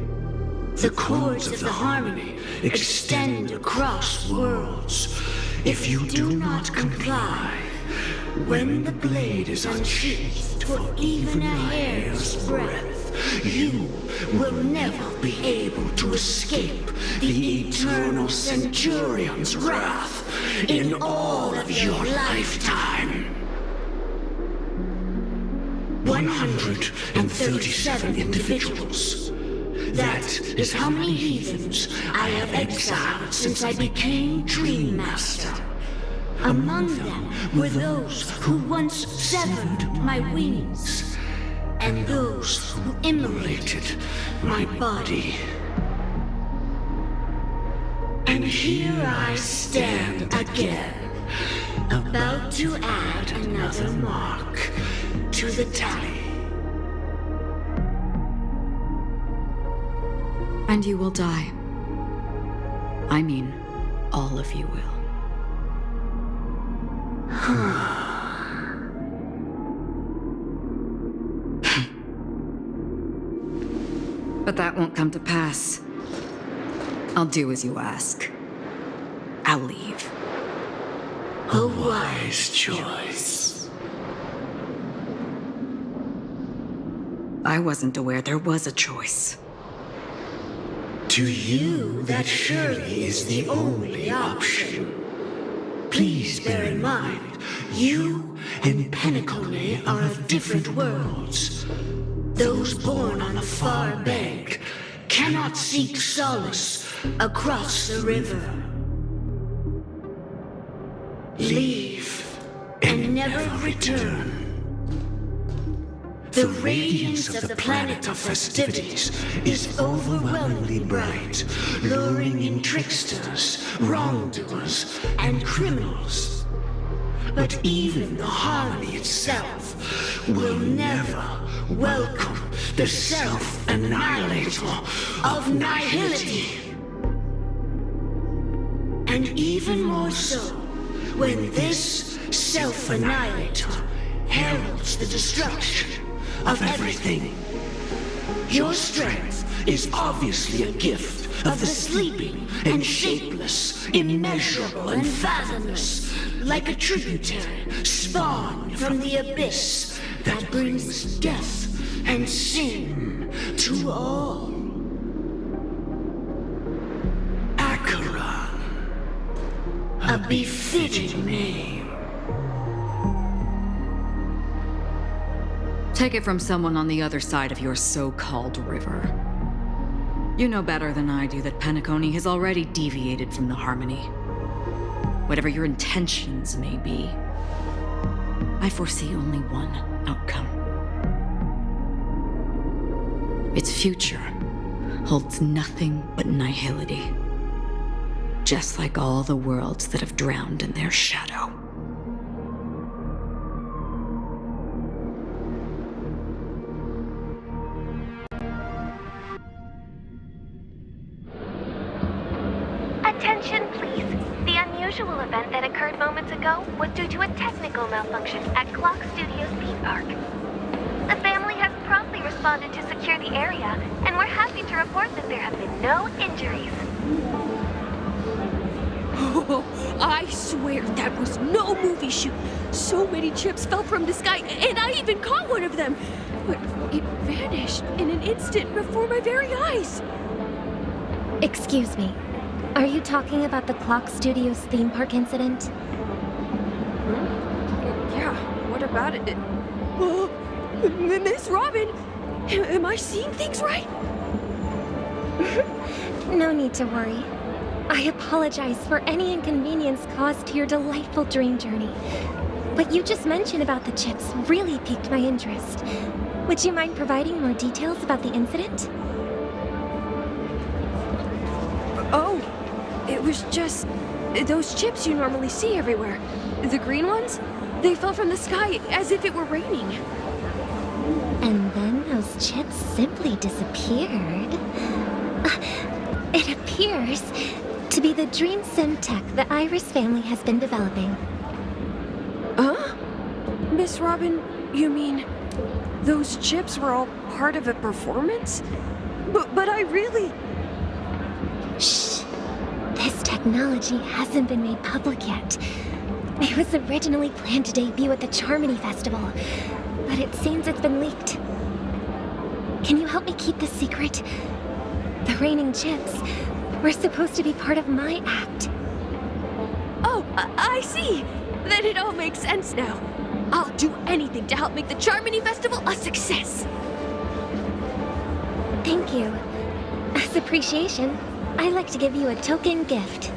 The cords of the harmony extend across worlds. If you do not comply, when the blade is unsheathed for even a hair's breadth, you will never be able to escape the eternal Centurion's wrath in all of your lifetime. 137 individuals. That is how many heathens I have exiled since I became Dream Master. Among them were those who once severed my wings, and those who immolated my body. And here I stand again, about to add another mark to the tally. And you will die. I mean, all of you will. But that won't come to pass. I'll do as you ask. I'll leave. A wise choice. I wasn't aware there was a choice. To you, that surely is the only option. Please bear in mind, you and Penacony are of different worlds. Those born on the far bank cannot seek solace across the river. Leave and never return. The radiance of the planet of festivities is overwhelmingly bright, luring in tricksters, wrongdoers, and criminals. But even the harmony itself will never welcome the self-annihilator of nihility. And even more so, when this self-annihilator heralds the destruction of everything. Your strength is obviously a gift of the sleeping and shapeless, immeasurable and fathomless, like a tributary spawned from the abyss that brings death and sin to all. Acheron, a befitting name. Take it from someone on the other side of your so-called river. You know better than I do that Penacony has already deviated from the harmony. Whatever your intentions may be, I foresee only one outcome. Its future holds nothing but nihility, just like all the worlds that have drowned in their shadow. Attention, please. The unusual event that occurred moments ago was due to a technical malfunction at Clock Studios theme park. The family has promptly responded to secure the area, and we're happy to report that there have been no injuries. Oh, I swear that was no movie shoot. So many chips fell from the sky, and I even caught one of them. But it vanished in an instant before my very eyes. Excuse me. Are you talking about the Clock Studios theme park incident? Yeah, what about it? Oh, Miss Robin, am I seeing things right? No need to worry. I apologize for any inconvenience caused to your delightful dream journey. What you just mentioned about the chips really piqued my interest. Would you mind providing more details about the incident? Oh, it was just those chips you normally see everywhere. The green ones? They fell from the sky as if it were raining. And then those chips simply disappeared. It appears to be the dream sim tech the Iris family has been developing. Huh? Miss Robin, you mean those chips were all part of a performance? But I really... Shh. This technology hasn't been made public yet. It was originally planned to debut at the Charmony Festival, but it seems it's been leaked. Can you help me keep this secret? The raining chips were supposed to be part of my act. Oh, I see. Then it all makes sense now. I'll do anything to help make the Charmony Festival a success. Thank you. As appreciation, I'd like to give you a token gift.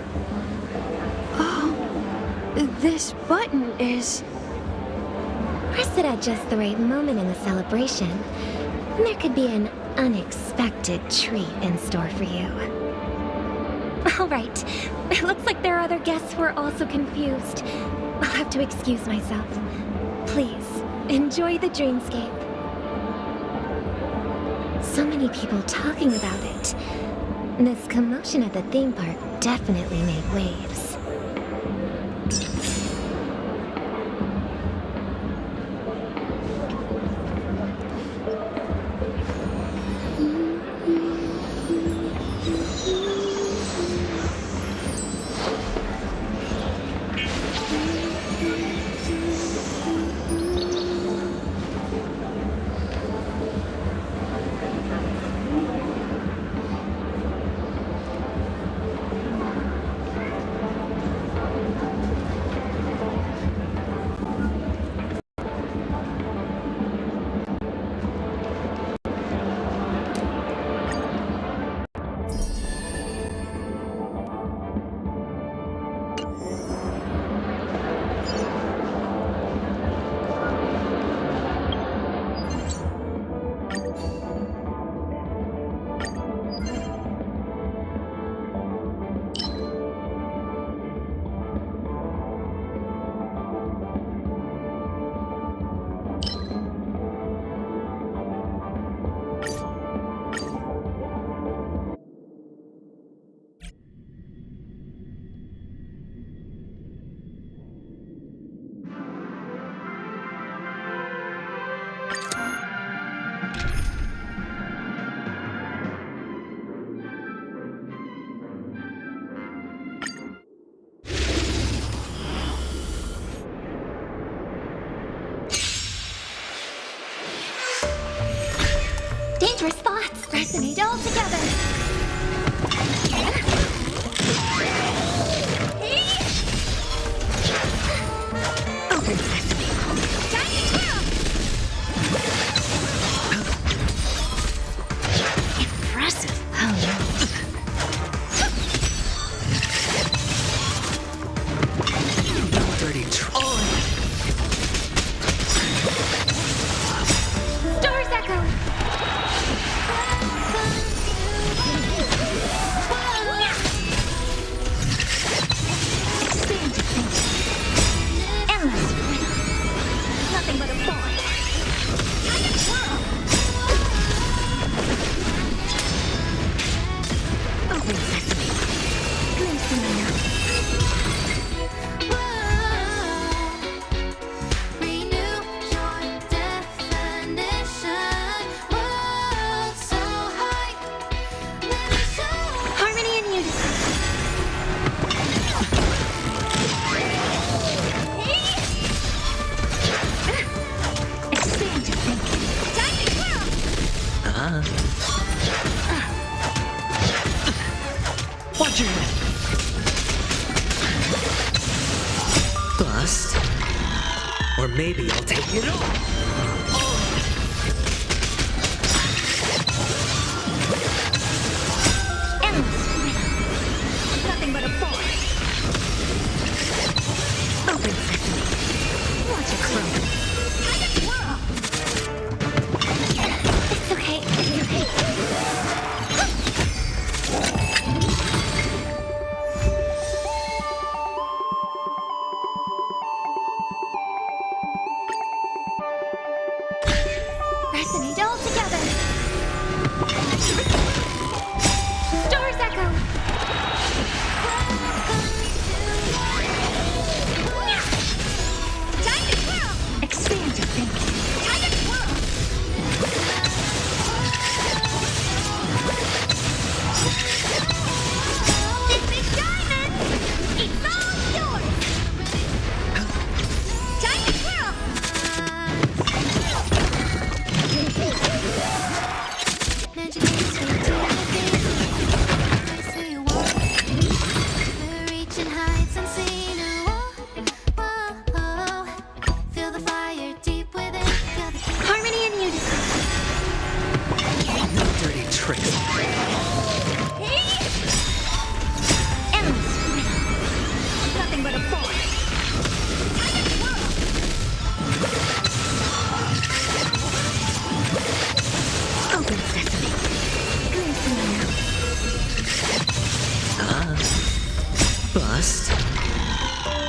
Oh, this button is... Press it at just the right moment in the celebration. There could be an unexpected treat in store for you. All right. It looks like there are other guests who are also confused. I'll have to excuse myself. Please, enjoy the dreamscape. So many people talking about it. This commotion at the theme park definitely made waves. Dangerous thoughts resonate all together. Open sesame. Giant twirl. Impressive. Oh no. Dirty troll. Stars echo. Nothing but a boy. Open sesame. Glimpse in the night. Harmony and unison. Expand your thinking. Time to twirl. Watch your head. Bust. Or maybe I'll take it all. Endless rhythm. Nothing but a boy. Open sesame. Watch it grow. It's okay. It's okay.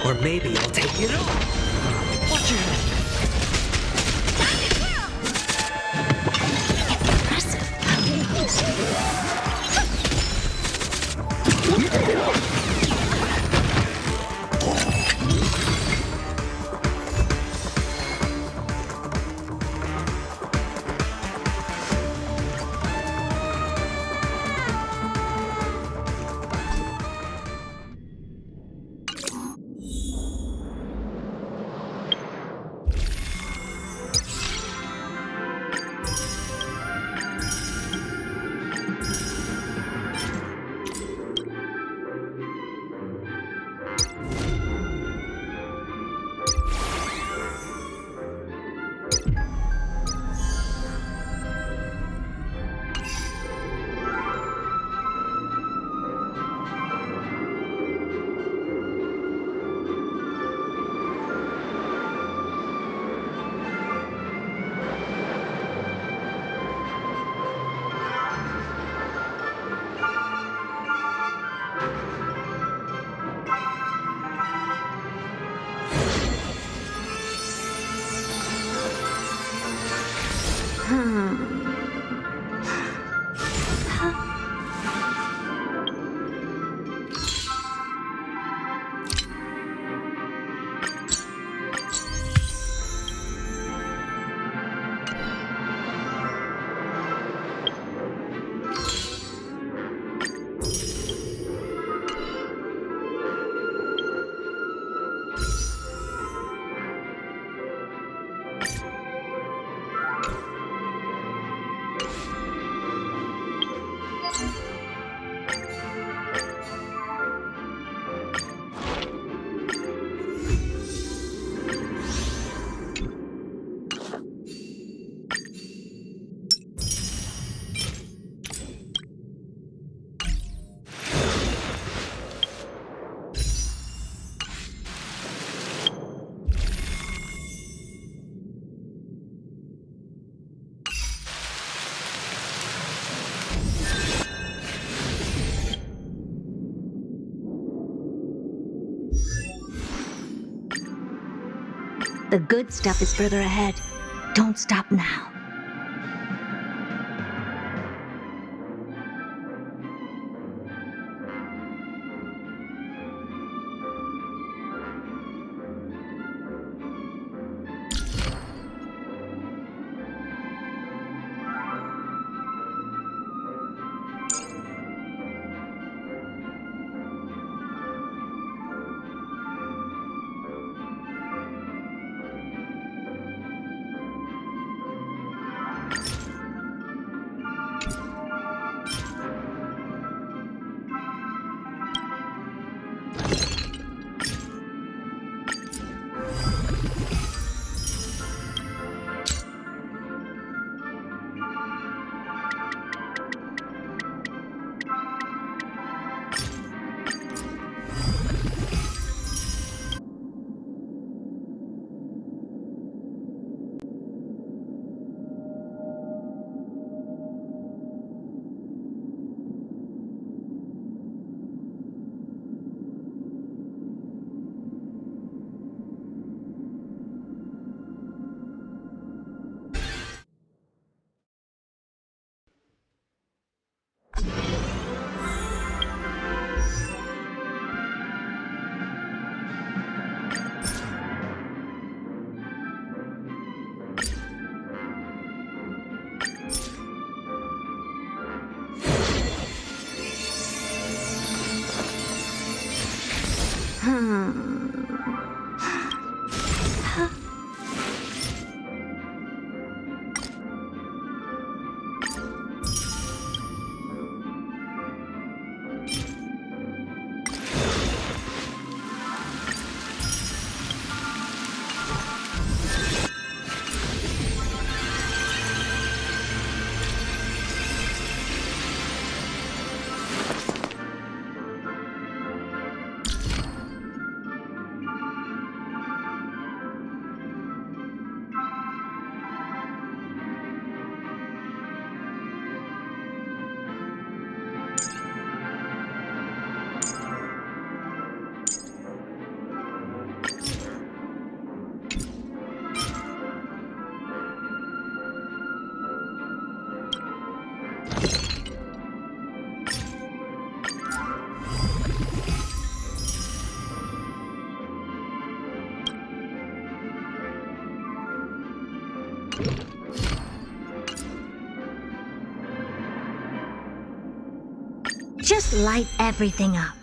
Or maybe I'll take it all. Watch your head. The good stuff is further ahead. Don't stop now. Just light everything up.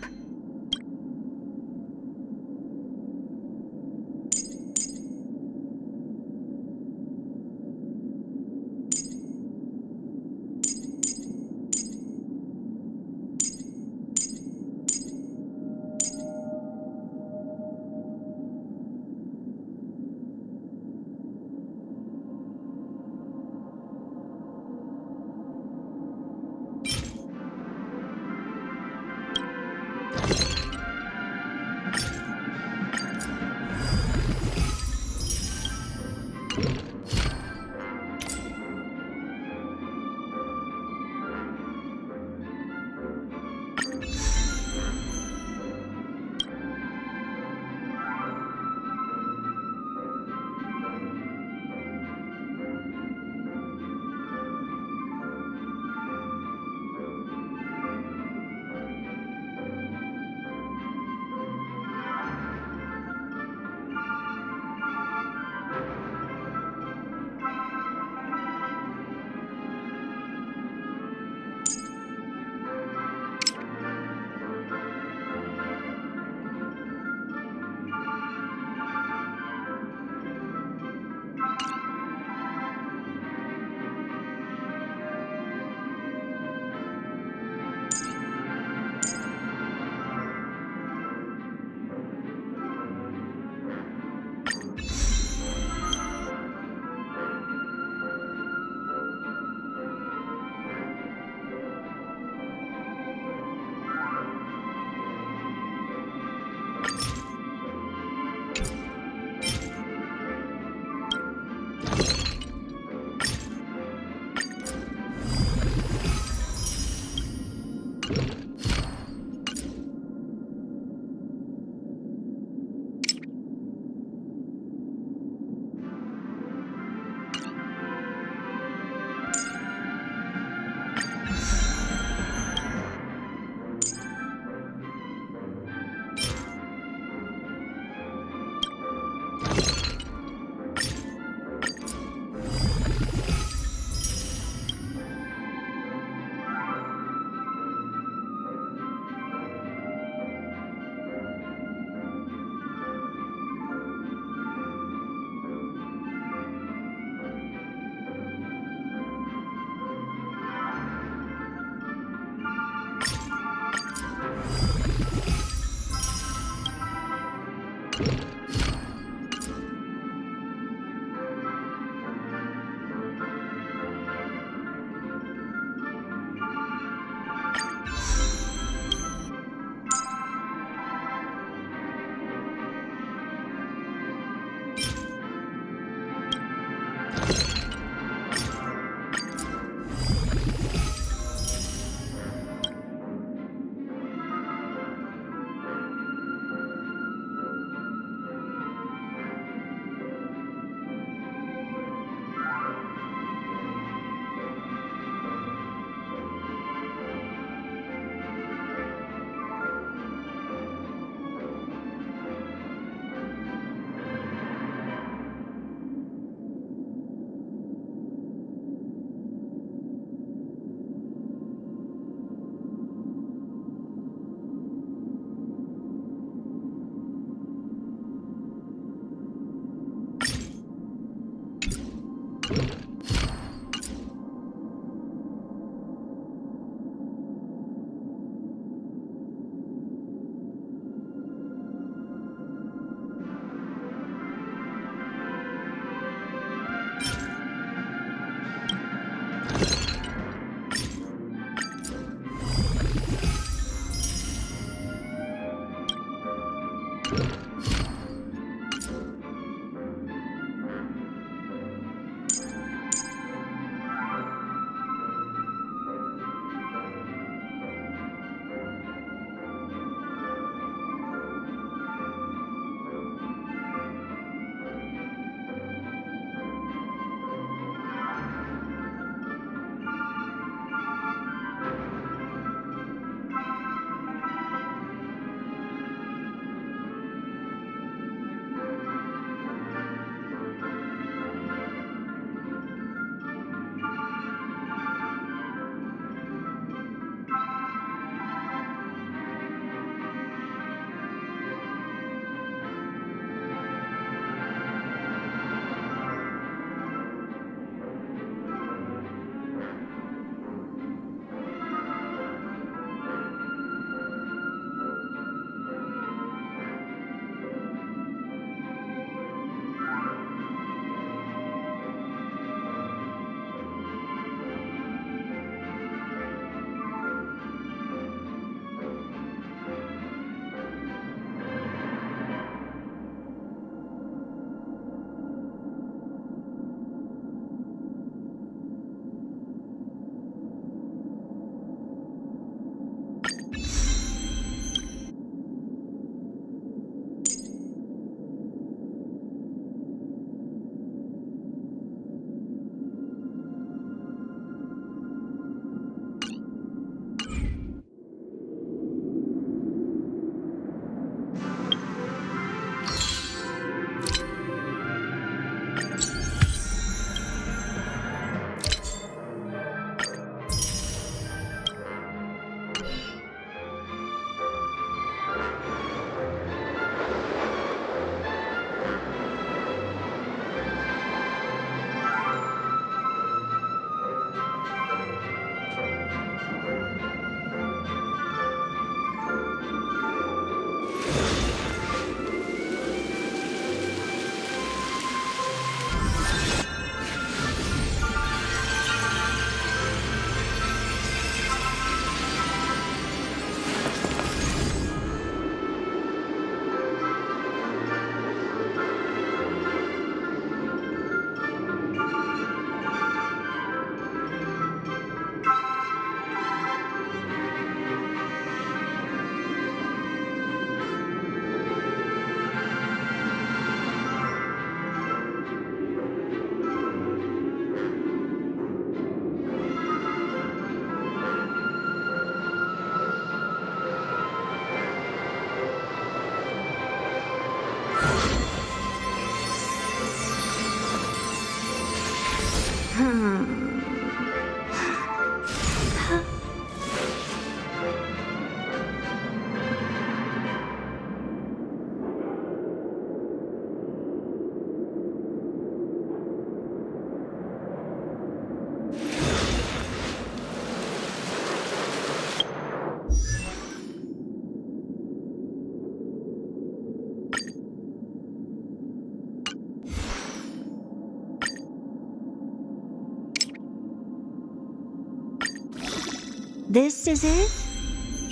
This is it?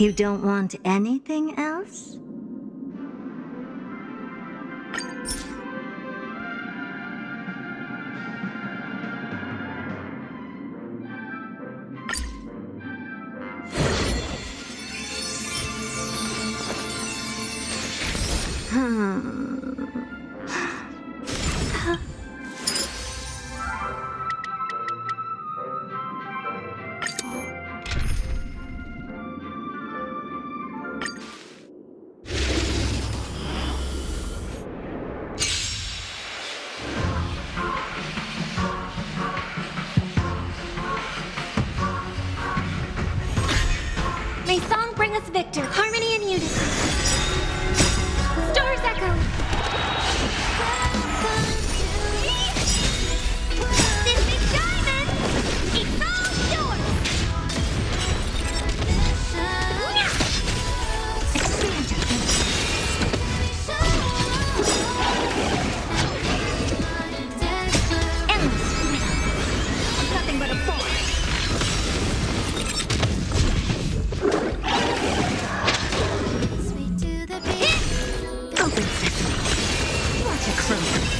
You don't want anything else? May song bring us victor, harmony and unity. Stars echo. This big diamond, it's all yours. Endless. Nothing but a force. Open sesame. Watch it close.